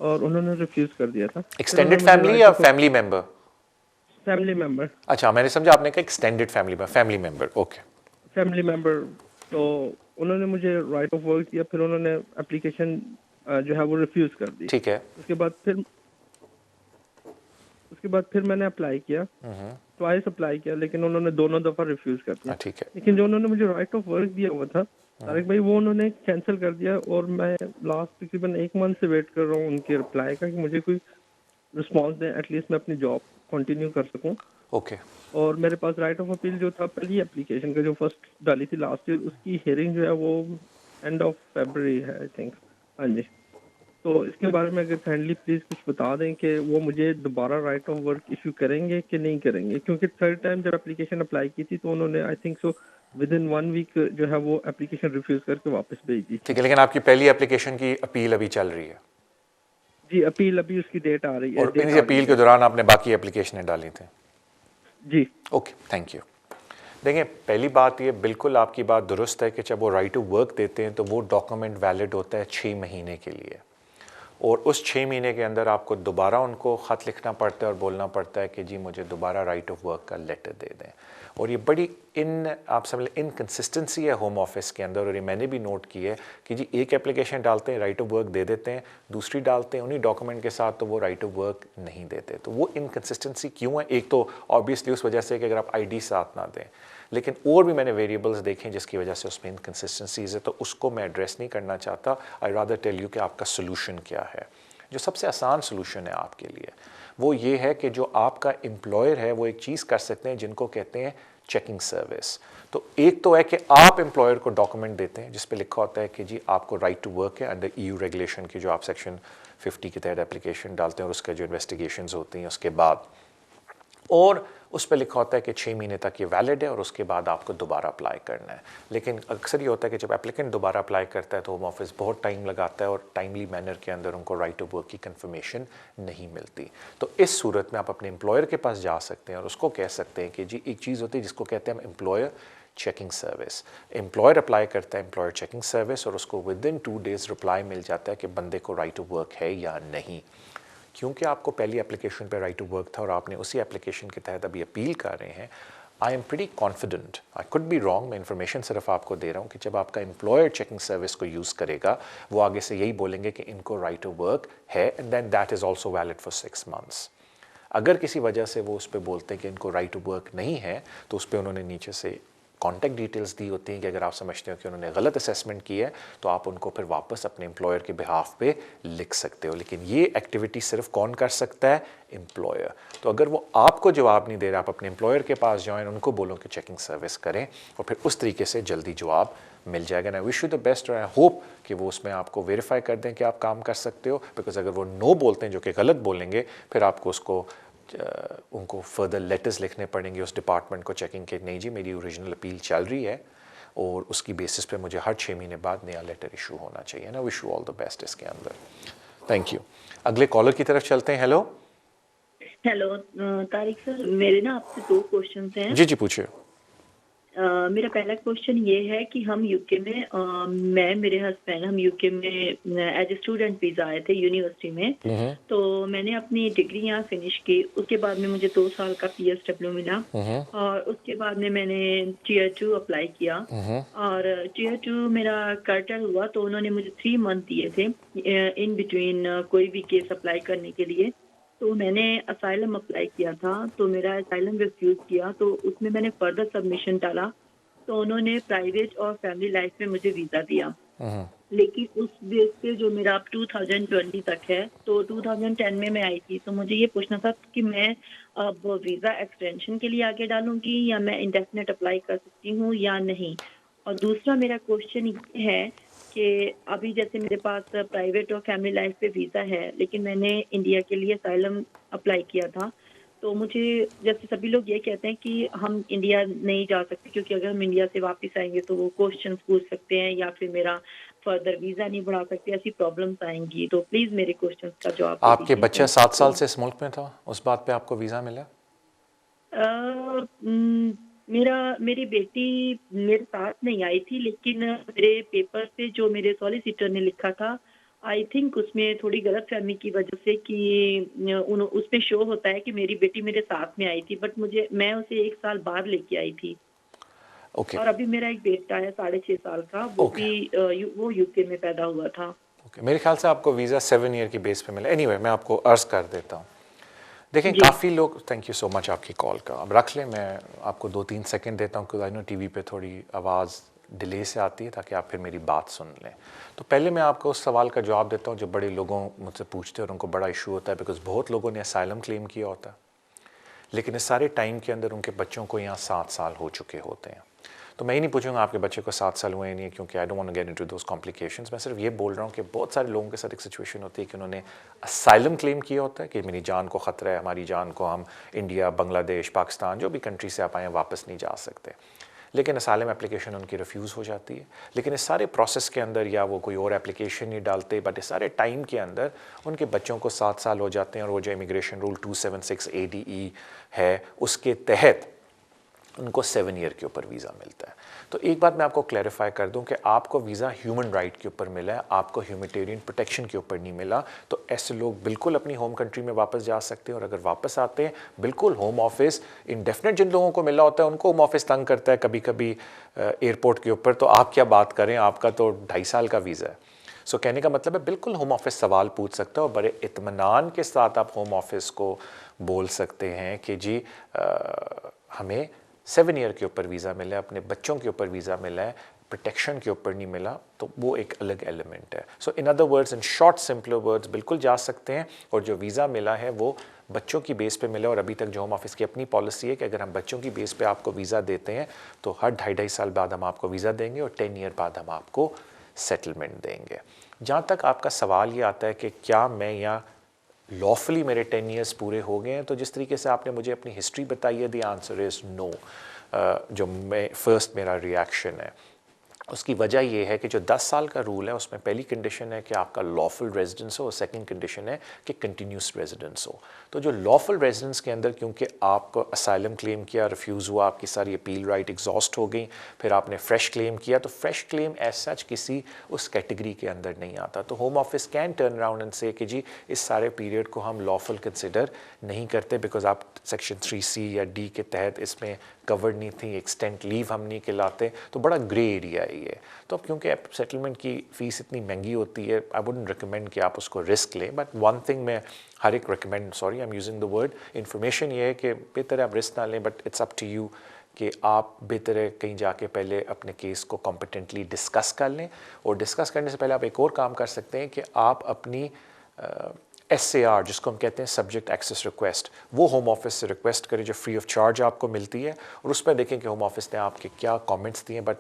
और उन्होंने रिफ्यूज कर दिया था। एक्सटेंडेड फैमिली या फैमिली मेंबर? Family member. अच्छा, मैंने समझा आपने कहा एक्सटेंडेड फैमिली में, family member, okay. Family member, तो उन्होंने मुझे राइट ऑफ वर्क दिया, फिर उन्होंने एप्लीकेशन जो है वो रिफ्यूज कर दी। ठीक है। उसके बाद फिर मैंने अप्लाई किया, ट्वाइस अप्लाई किया, लेकिन उन्होंने दोनों दफा रिफ्यूज कर दिया। ठीक है। लेकिन जो उन्होंने मुझे राइट ऑफ वर्क दिया हुआ था तारिक भाई, वो उन्होंने कैंसिल कर दिया, और मैं लास्ट तकरीबन 1 मंथ से वेट कर रहा हूँ उनके रिप्लाई का कि मुझे कोई रिस्पॉन्स दें, एटलीस्ट मैं अपनी जॉब कंटिन्यू कर सकूं। ओके। और मेरे पास राइट ऑफ अपील जो था पहली एप्लीकेशन का जो फर्स्ट डाली थी लास्ट ईयर, उसकी हियरिंग जो है वो एंड ऑफ फरवरी है आई थिंक। हाँ जी, तो इसके बारे में अगर काइंडली प्लीज कुछ बता दें कि वो मुझे दोबारा राइट ऑफ वर्क इशू करेंगे कि नहीं करेंगे, क्योंकि थर्ड टाइम जब एप्लीकेशन अप्लाई की थी तो उन्होंने I think so within 1 week जो है वो एप्लीकेशन रिफ्यूज करके वापस भेज दी। ठीक है, लेकिन आपकी पहली एप्लीकेशन की अपील अभी चल रही है? जी, अपील अभी उसकी डेट आ रही है। और इस अपील के दौरान आपने बाकी एप्लीकेशनें डाली थी? जी। Okay, thank you. देखिए, पहली बात ये बिल्कुल आपकी बात दुरुस्त है कि जब वो राइट टू वर्क देते हैं तो वो डॉक्यूमेंट वैलिड होता है 6 महीने के लिए, और उस 6 महीने के अंदर आपको दोबारा उनको ख़त लिखना पड़ता है और बोलना पड़ता है कि जी मुझे दोबारा राइट ऑफ वर्क का लेटर दे दें। और ये बड़ी आप समझ लें इनकन्सिस्टेंसी है होम ऑफिस के अंदर, और ये मैंने भी नोट की है कि जी एक एप्लीकेशन डालते हैं, राइट ऑफ वर्क दे देते हैं, दूसरी डालते हैं उन्हीं डॉक्यूमेंट के साथ तो वो राइट ऑफ वर्क नहीं देते। तो वो इनकन्सिस्टेंसी क्यों है? एक तो ऑब्वियसली उस वजह से कि अगर आप आईडी साथ ना दें, लेकिन और भी मैंने वेरिएबल्स देखे जिसकी वजह से उसमें इनकन्सिस्टेंसीज है, तो उसको मैं एड्रेस नहीं करना चाहता। आई रादर टेल यू कि आपका सोल्यूशन क्या है। जो सबसे आसान सोल्यूशन है आपके लिए वो ये है कि जो आपका एम्प्लॉयर है वो एक चीज़ कर सकते हैं जिनको कहते हैं चेकिंग सर्विस। तो एक तो है कि आप एम्प्लॉयर को डॉक्यूमेंट देते हैं जिस पे लिखा होता है कि जी आपको राइट टू वर्क है अंडर EU रेगुलेशन की, जो आप सेक्शन 50 के तहत एप्लीकेशन डालते हैं और उसका जो इन्वेस्टिगेशंस होती हैं उसके बाद, और उस पर लिखा होता है कि 6 महीने तक ये वैलिड है और उसके बाद आपको दोबारा अप्लाई करना है। लेकिन अक्सर ये होता है कि जब एप्लीकेंट दोबारा अप्लाई करता है तो होम ऑफिस बहुत टाइम लगाता है और टाइमली मैनर के अंदर उनको राइट टू वर्क की कंफर्मेशन नहीं मिलती। तो इस सूरत में आप अपने एम्प्लॉयर के पास जा सकते हैं और उसको कह सकते हैं कि जी एक चीज़ होती है जिसको कहते हैं हम employer checking service. Employer apply करता है एम्प्लॉयर चेकिंग सर्विस और उसको विद इन 2 डेज़ रिप्लाई मिल जाता है कि बंदे को राइट टू वर्क है या नहीं। क्योंकि आपको पहली एप्लीकेशन पे राइट टू वर्क था और आपने उसी एप्लीकेशन के तहत अभी अपील कर रहे हैं, I am pretty confident, I could be wrong, मैं इन्फॉर्मेशन सिर्फ आपको दे रहा हूँ कि जब आपका एम्प्लॉयर चेकिंग सर्विस को यूज़ करेगा वो आगे से यही बोलेंगे कि इनको राइट टू वर्क है and then that is also valid for 6 months. अगर किसी वजह से वो उस पर बोलते हैं कि इनको राइट टू वर्क नहीं है तो उस पर उन्होंने नीचे से कॉन्टैक्ट डिटेल्स दी होती हैं कि अगर आप समझते हो कि उन्होंने गलत असेसमेंट की है तो आप उनको फिर वापस अपने एम्प्लॉयर के बिहाफ पे लिख सकते हो। लेकिन ये एक्टिविटी सिर्फ कौन कर सकता है? एम्प्लॉयर। तो अगर वो आपको जवाब नहीं दे रहा, आप अपने एम्प्लॉयर के पास जाएं, उनको बोलो कि चेकिंग सर्विस करें और फिर उस तरीके से जल्दी जवाब मिल जाएगा। आई विश यू द बेस्ट और आई होप कि वो उसमें आपको वेरीफाई कर दें कि आप काम कर सकते हो। बिकॉज अगर वो नो बोलते हैं, जो कि गलत बोलेंगे, फिर आपको उसको उनको फर्दर लेटर्स लिखने पड़ेंगे उस डिपार्टमेंट को चेकिंग के, नहीं जी मेरी ओरिजिनल अपील चल रही है और उसकी बेसिस पे मुझे हर 6 महीने बाद नया लेटर इशू होना चाहिए ना। Wish you all the best इसके अंदर। Thank you. अगले कॉलर की तरफ चलते हैं। हेलो हेलो तारिक सर, मेरे ना आपसे 2 क्वेश्चंस हैं। जी पूछिए। मेरा पहला क्वेश्चन ये है कि हम यूके में मैं मेरे हस्बैंड हम यूके में एज ए स्टूडेंट वीज़ा आए थे यूनिवर्सिटी में। तो मैंने अपनी डिग्री यहाँ फिनिश की, उसके बाद में मुझे 2 साल का PSW मिला और उसके बाद में मैंने Tier 2 अप्लाई किया और Tier 2 मेरा कर्टल हुआ तो उन्होंने मुझे 3 मंथ दिए थे इन बिटवीन कोई भी केस अप्लाई करने के लिए। तो मैंने असाइलम अप्लाई किया था तो मेरा असाइलम रिफ्यूज़ किया, तो उसमें मैंने फर्दर सबमिशन डाला तो उन्होंने प्राइवेट और फैमिली लाइफ में मुझे वीज़ा दिया। लेकिन उस बेस पे जो मेरा अब 2020 तक है, तो 2010 में मैं आई थी, तो मुझे ये पूछना था कि मैं अब वीज़ा एक्सटेंशन के लिए आगे डालूंगी या मैं इंडेफिनेट अप्लाई कर सकती हूँ या नहीं। और दूसरा मेरा क्वेश्चन ये है कि अभी जैसे मेरे पास प्राइवेट और फैमिली लाइफ पे वीज़ा है, लेकिन मैंने इंडिया के लिए असाइलम अप्लाई किया था, तो मुझे जैसे सभी लोग ये कहते हैं कि हम इंडिया नहीं जा सकते क्योंकि अगर हम इंडिया से वापस आएंगे तो वो क्वेश्चंस पूछ सकते हैं या फिर मेरा फर्दर वीज़ा नहीं बढ़ा सकते, ऐसी प्रॉब्लम्स आएंगी। तो प्लीज़ मेरे क्वेश्चंस का जवाब आपके बच्चा 7 साल से इस मुल्क में था, उस बात पे आपको वीज़ा मिला? मेरी बेटी मेरे साथ नहीं आई थी, लेकिन मेरे पेपर पे जो मेरे सॉलिसिटर ने लिखा था, आई थिंक उसमें थोड़ी गलतफहमी की वजह से कि उसमें शो होता है कि मेरी बेटी मेरे साथ में आई थी, बट मैं उसे 1 साल बाद लेके आई थी। Okay. और अभी मेरा एक बेटा है 6.5 साल का, वो भी वो यूके में पैदा हुआ था। मेरे ख्याल से आपको वीज़ा 7 ईयर की बेस पे मिला। एनीवे मैं आपको अर्ज कर देता हूँ। देखें काफ़ी लोग, थैंक यू सो मच आपकी कॉल का। अब रख लें, मैं आपको 2-3 सेकंड देता हूँ क्योंकि आई नो टीवी पे थोड़ी आवाज़ डिले से आती है ताकि आप फिर मेरी बात सुन लें। तो पहले मैं आपको उस सवाल का जवाब देता हूँ जो बड़े लोगों मुझसे पूछते हैं और उनको बड़ा इशू होता है, बिकॉज बहुत लोगों ने असाइलम क्लेम किया होता है, लेकिन इस सारे टाइम के अंदर उनके बच्चों को यहाँ 7 साल हो चुके होते हैं। तो मैं ही नहीं पूछूंगा आपके बच्चे को 7 साल हुए नहीं है, क्योंकि I don't want to get into those complications. मैं सिर्फ ये बोल रहा हूँ कि बहुत सारे लोगों के साथ एक सिचुएशन होती है कि उन्होंने असाइलम क्लेम किया होता है कि मेरी जान को ख़तरा है, हमारी जान को हम इंडिया, बांग्लादेश, पाकिस्तान, जो भी कंट्री से आप आए वापस नहीं जा सकते, लेकिन असाइलम एप्लीकेशन उनकी रिफ्यूज़ हो जाती है। लेकिन इस सारे प्रोसेस के अंदर या वो कोई और एप्लीकेशन नहीं डालते, बट इस सारे टाइम के अंदर उनके बच्चों को 7 साल हो जाते हैं और वो जो इमिग्रेशन रूल 276 ADE है उसके तहत उनको 7 ईयर के ऊपर वीज़ा मिलता है। तो एक बात मैं आपको क्लैरिफाई कर दूं कि आपको वीज़ा ह्यूमन राइट के ऊपर मिला है, आपको ह्यूमैनिटेरियन प्रोटेक्शन के ऊपर नहीं मिला। तो ऐसे लोग बिल्कुल अपनी होम कंट्री में वापस जा सकते हैं और अगर वापस आते हैं बिल्कुल होम ऑफिस इंडेफिनेट जिन लोगों को मिला होता है उनको होम ऑफिस तंग करता है कभी कभी एयरपोर्ट के ऊपर, तो आप क्या बात करें, आपका तो 2.5 साल का वीज़ा है। सो कहने का मतलब है बिल्कुल होम ऑफिस सवाल पूछ सकता है और बड़े इत्मीनान के साथ आप होम ऑफिस को बोल सकते हैं कि जी हमें 7 ईयर के ऊपर वीज़ा मिला है, अपने बच्चों के ऊपर वीज़ा मिला है, प्रोटेक्शन के ऊपर नहीं मिला, तो वो एक अलग एलिमेंट है। So in other words, in short simpler words, बिल्कुल जा सकते हैं और जो वीज़ा मिला है वो बच्चों की बेस पे मिला। और अभी तक जो होम ऑफिस की अपनी पॉलिसी है कि अगर हम बच्चों की बेस पे आपको वीज़ा देते हैं तो हर 2.5 साल बाद हम आपको वीज़ा देंगे और 10 ईयर बाद हम आपको सेटलमेंट देंगे। जहाँ तक आपका सवाल ये आता है कि क्या मैं यहाँ लॉफुली मेरे 10 ईयर्स पूरे हो गए हैं, तो जिस तरीके से आपने मुझे अपनी हिस्ट्री बताई है, द आंसर इज़ नो। जो मेरा रिएक्शन है उसकी वजह ये है कि जो 10 साल का रूल है उसमें पहली कंडीशन है कि आपका लॉफुल रेजिडेंस हो और सेकंड कंडीशन है कि कंटिन्यूस रेजिडेंस हो। तो जो लॉफुल रेजिडेंस के अंदर क्योंकि आपको असाइलम क्लेम किया, रिफ्यूज़ हुआ, आपकी सारी अपील राइट एग्जॉस्ट हो गई, फिर आपने फ्रेश क्लेम किया, तो फ्रेश क्लेम एज सच किसी उस कैटेगरी के अंदर नहीं आता। तो home office can turn around and से कि जी इस सारे पीरियड को हम लॉफुल कंसिडर नहीं करते बिकॉज आप सेक्शन 3C या D के तहत इसमें कवर्ड नहीं थी, एक्सटेंट लीव हम नहीं कहलाते, तो बड़ा ग्रे एरिया है ये। तो अब क्योंकि सेटलमेंट की फ़ीस इतनी महंगी होती है, आई वुडंट रिकमेंड कि आप उसको रिस्क लें, बट वन थिंग मैं हर एक recommend, sorry I am using the word, information ये है कि बेहतर है आप रिस्क ना लें, but it's up to you कि आप बेहतर है कहीं जाके पहले अपने केस को कॉम्पिटेंटली डिस्कस कर लें, और डिस्कस करने से पहले आप एक और काम कर सकते हैं कि आप अपनी SAR जिसको हम कहते हैं सब्जेक्ट एक्सेस रिक्वेस्ट, वो होम ऑफिस से रिक्वेस्ट करें जो फ्री ऑफ चार्ज आपको मिलती है, और उस पर देखें कि होम ऑफिस ने आपके क्या कमेंट्स दिए। But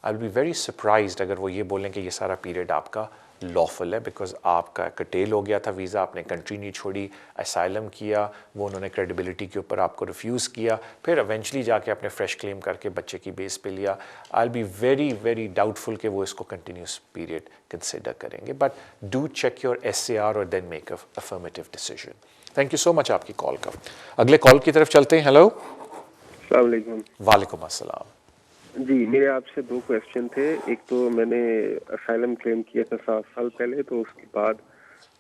I will be very surprised अगर वो ये बोलें कि ये सारा पीरियड आपका लॉफुल है, बिकॉज आपका कटेल हो गया था वीज़ा, आपने कंट्री नहीं छोड़ी, असाइलम किया, वो उन्होंने क्रेडिबिलिटी के ऊपर आपको रिफ्यूज़ किया, फिर एवेंचुअली जाके आपने फ्रेश क्लेम करके बच्चे की बेस पे लिया। I will be very very doubtful कि वो इसको कंटिन्यूस पीरियड कंसिडर करेंगे। But do check your SAR और then make a affirmative decision. Thank you so much आपकी कॉल का। अगले कॉल की तरफ चलते हैं। हेलो। अस्सलाम वालेकुम। वालेकुम अस्सलाम। जी, मेरे आपसे 2 क्वेश्चन थे। एक तो मैंने असाइलम क्लेम किया था 7 साल पहले, तो उसके बाद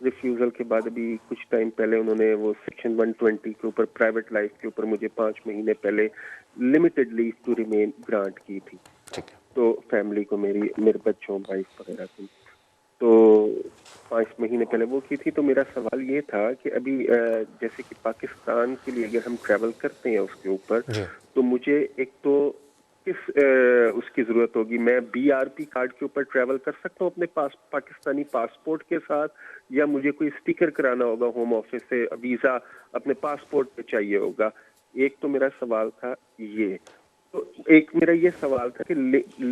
रिफ्यूज़ल के बाद अभी कुछ टाइम पहले उन्होंने वो सेक्शन 120 के ऊपर प्राइवेट लाइफ के ऊपर मुझे 5 महीने पहले limited leave to remain grant की थी। ठीक है। तो फैमिली को मेरे बच्चों वाइफ वगैरह को, तो 5 महीने पहले वो की थी। तो मेरा सवाल ये था कि अभी जैसे कि पाकिस्तान के लिए अगर हम ट्रैवल करते हैं उसके ऊपर, तो मुझे एक तो किस उसकी ज़रूरत होगी? मैं BRP कार्ड के ऊपर ट्रैवल कर सकता हूँ अपने पाकिस्तानी पासपोर्ट के साथ, या मुझे कोई स्टिकर कराना होगा होम ऑफिस से, वीज़ा अपने पासपोर्ट पे चाहिए होगा? एक तो मेरा सवाल था ये। तो एक मेरा ये सवाल था कि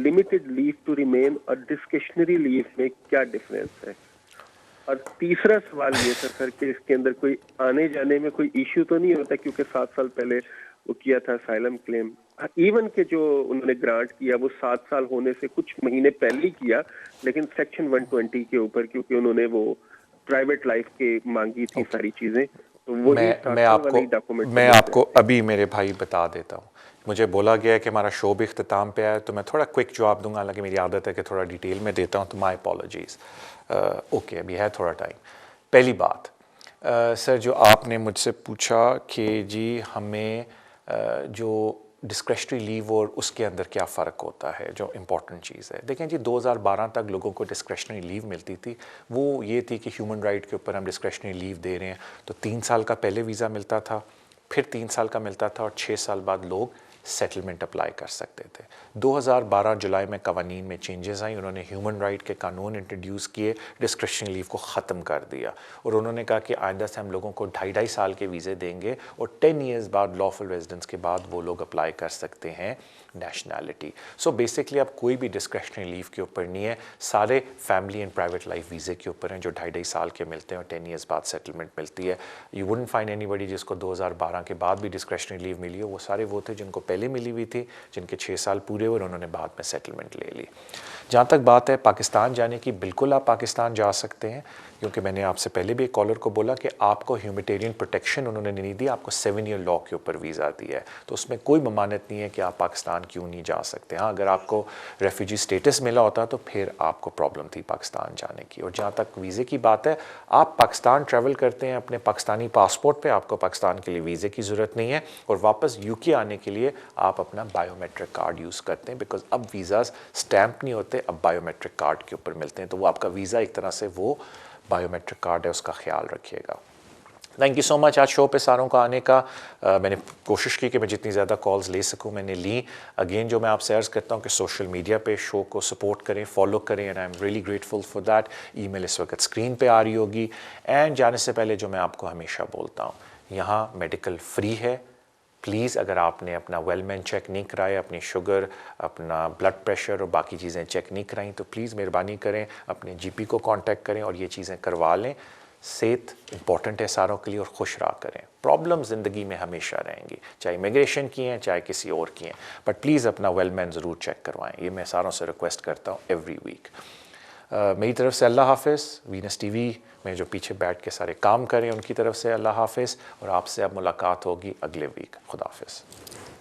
लिमिटेड लीव टू रिमेन और डिस्क्रिशनरी लीव में क्या डिफरेंस है? और तीसरा सवाल ये था सर कि इसके अंदर कोई आने जाने में कोई इश्यू तो नहीं होता, क्योंकि 7 साल पहले वो किया था असाइलम क्लेम, इवन के जो उन्होंने ग्रांट किया वो 7 साल होने से कुछ महीने पहले ही किया, लेकिन सेक्शन 120 के ऊपर क्योंकि उन्होंने वो प्राइवेट लाइफ के मांगी थी सारी चीजें, तो वो मैं आपको अभी मेरे भाई बता देता हूँ। मुझे बोला गया है कि हमारा शो भी इख्तिताम पे आया, तो मैं थोड़ा क्विक जवाब दूंगा, हालांकि मेरी आदत है कि थोड़ा डिटेल में देता हूँ, तो माय अपॉलॉजीज़। ओके, अभी है थोड़ा टाइम। पहली बात सर, जो आपने मुझसे पूछा कि जी हमें जो डिस्क्रेशनरी लीव और उसके अंदर क्या फ़र्क होता है, जो इम्पॉर्टेंट चीज़ है। देखें जी, 2012 तक लोगों को डिस्क्रेशनरी लीव मिलती थी। वो ये थी कि ह्यूमन राइट के ऊपर हम डिस्क्रेशनरी लीव दे रहे हैं, तो 3 साल का पहले वीज़ा मिलता था, फिर 3 साल का मिलता था, और 6 साल बाद लोग सेटलमेंट अप्लाई कर सकते थे। 2012 जुलाई में कवानीन में चेंजेस आई, उन्होंने ह्यूमन राइट के कानून इंट्रोड्यूस किए, डिस्क्रिशनरी लीव को ख़त्म कर दिया, और उन्होंने कहा कि आइंदा से हम लोगों को 2.5 साल के वीज़े देंगे, और 10 ईयर्स बाद लॉफुल रेजिडेंस के बाद वो लोग अप्लाई कर सकते हैं नेशनैलिटी। सो बेसिकली अब कोई भी डिस्क्रिशनरी लीव के ऊपर नहीं है, सारे फैमिली एंड प्राइवेट लाइफ वीज़े के ऊपर हैं जो 2.5 साल के मिलते हैं और 10 ईयर्स बाद सेटलमेंट मिलती है। यू वुडंट फाइंड एनीबडी जिसको 2012 के बाद भी डिस्क्रिशनरी लीव मिली हो। वो सारे वो थे जिनको पहले मिली हुई थी, जिनके 6 साल पूरे हुए और उन्होंने बाद में सेटलमेंट ले ली। जहाँ तक बात है पाकिस्तान जाने की, बिल्कुल आप पाकिस्तान जा सकते हैं, क्योंकि मैंने आपसे पहले भी एक कॉलर को बोला कि आपको ह्यूमैनिटेरियन प्रोटेक्शन उन्होंने नहीं दी, आपको 7 ईयर लॉ के ऊपर वीज़ा दिया है, तो उसमें कोई ममानत नहीं है कि आप पाकिस्तान क्यों नहीं जा सकते। हाँ, अगर आपको रेफ्यूजी स्टेटस मिला होता तो फिर आपको प्रॉब्लम थी पाकिस्तान जाने की। और जहाँ तक वीज़े की बात है, आप पाकिस्तान ट्रैवल करते हैं अपने पाकिस्तानी पासपोर्ट पे, आपको पाकिस्तान के लिए वीज़े की ज़रूरत नहीं है, और वापस यूके आने के लिए आप अपना बायोमेट्रिक कार्ड यूज़ करते हैं, बिकॉज अब वीज़ाज स्टैम्प नहीं होते, अब बायोमेट्रिक कार्ड के ऊपर मिलते हैं, तो वो आपका वीज़ा एक तरह से वो बायोमेट्रिक कार्ड है, उसका ख्याल रखिएगा। थैंक यू सो मच आज शो पे सारों का आने का। मैंने कोशिश की कि मैं जितनी ज़्यादा कॉल्स ले सकूं मैंने ली। अगेन जो मैं आपसे अर्ज़ करता हूं कि सोशल मीडिया पे शो को सपोर्ट करें, फॉलो करें, and I am really grateful for that. Email इस वक्त स्क्रीन पे आ रही होगी। एंड जाने से पहले जो मैं आपको हमेशा बोलता हूँ, यहाँ मेडिकल फ्री है। प्लीज़ अगर आपने अपना वेलमैन चेक नहीं कराया, अपनी शुगर, अपना ब्लड प्रेशर और बाकी चीज़ें चेक नहीं कराई, तो प्लीज़ मेहरबानी करें अपने जीपी को कांटेक्ट करें और ये चीज़ें करवा लें। सेहत इंपॉर्टेंट है सारों के लिए, और खुश रहा करें। प्रॉब्लम ज़िंदगी में हमेशा रहेंगी, चाहे इमिग्रेशन की हैं चाहे किसी और की हैं, बट प्लीज़ अपना वेलमैन ज़रूर चेक करवाएं। ये मैं सारों से रिक्वेस्ट करता हूँ एवरी वीक। मेरी तरफ से अल्लाह हाफ़िज़। वीनस टीवी में जो पीछे बैठ के सारे काम करें उनकी तरफ से अल्लाह हाफ़िज़, और आपसे अब मुलाकात होगी अगले वीक। खुदा हाफ़िज़।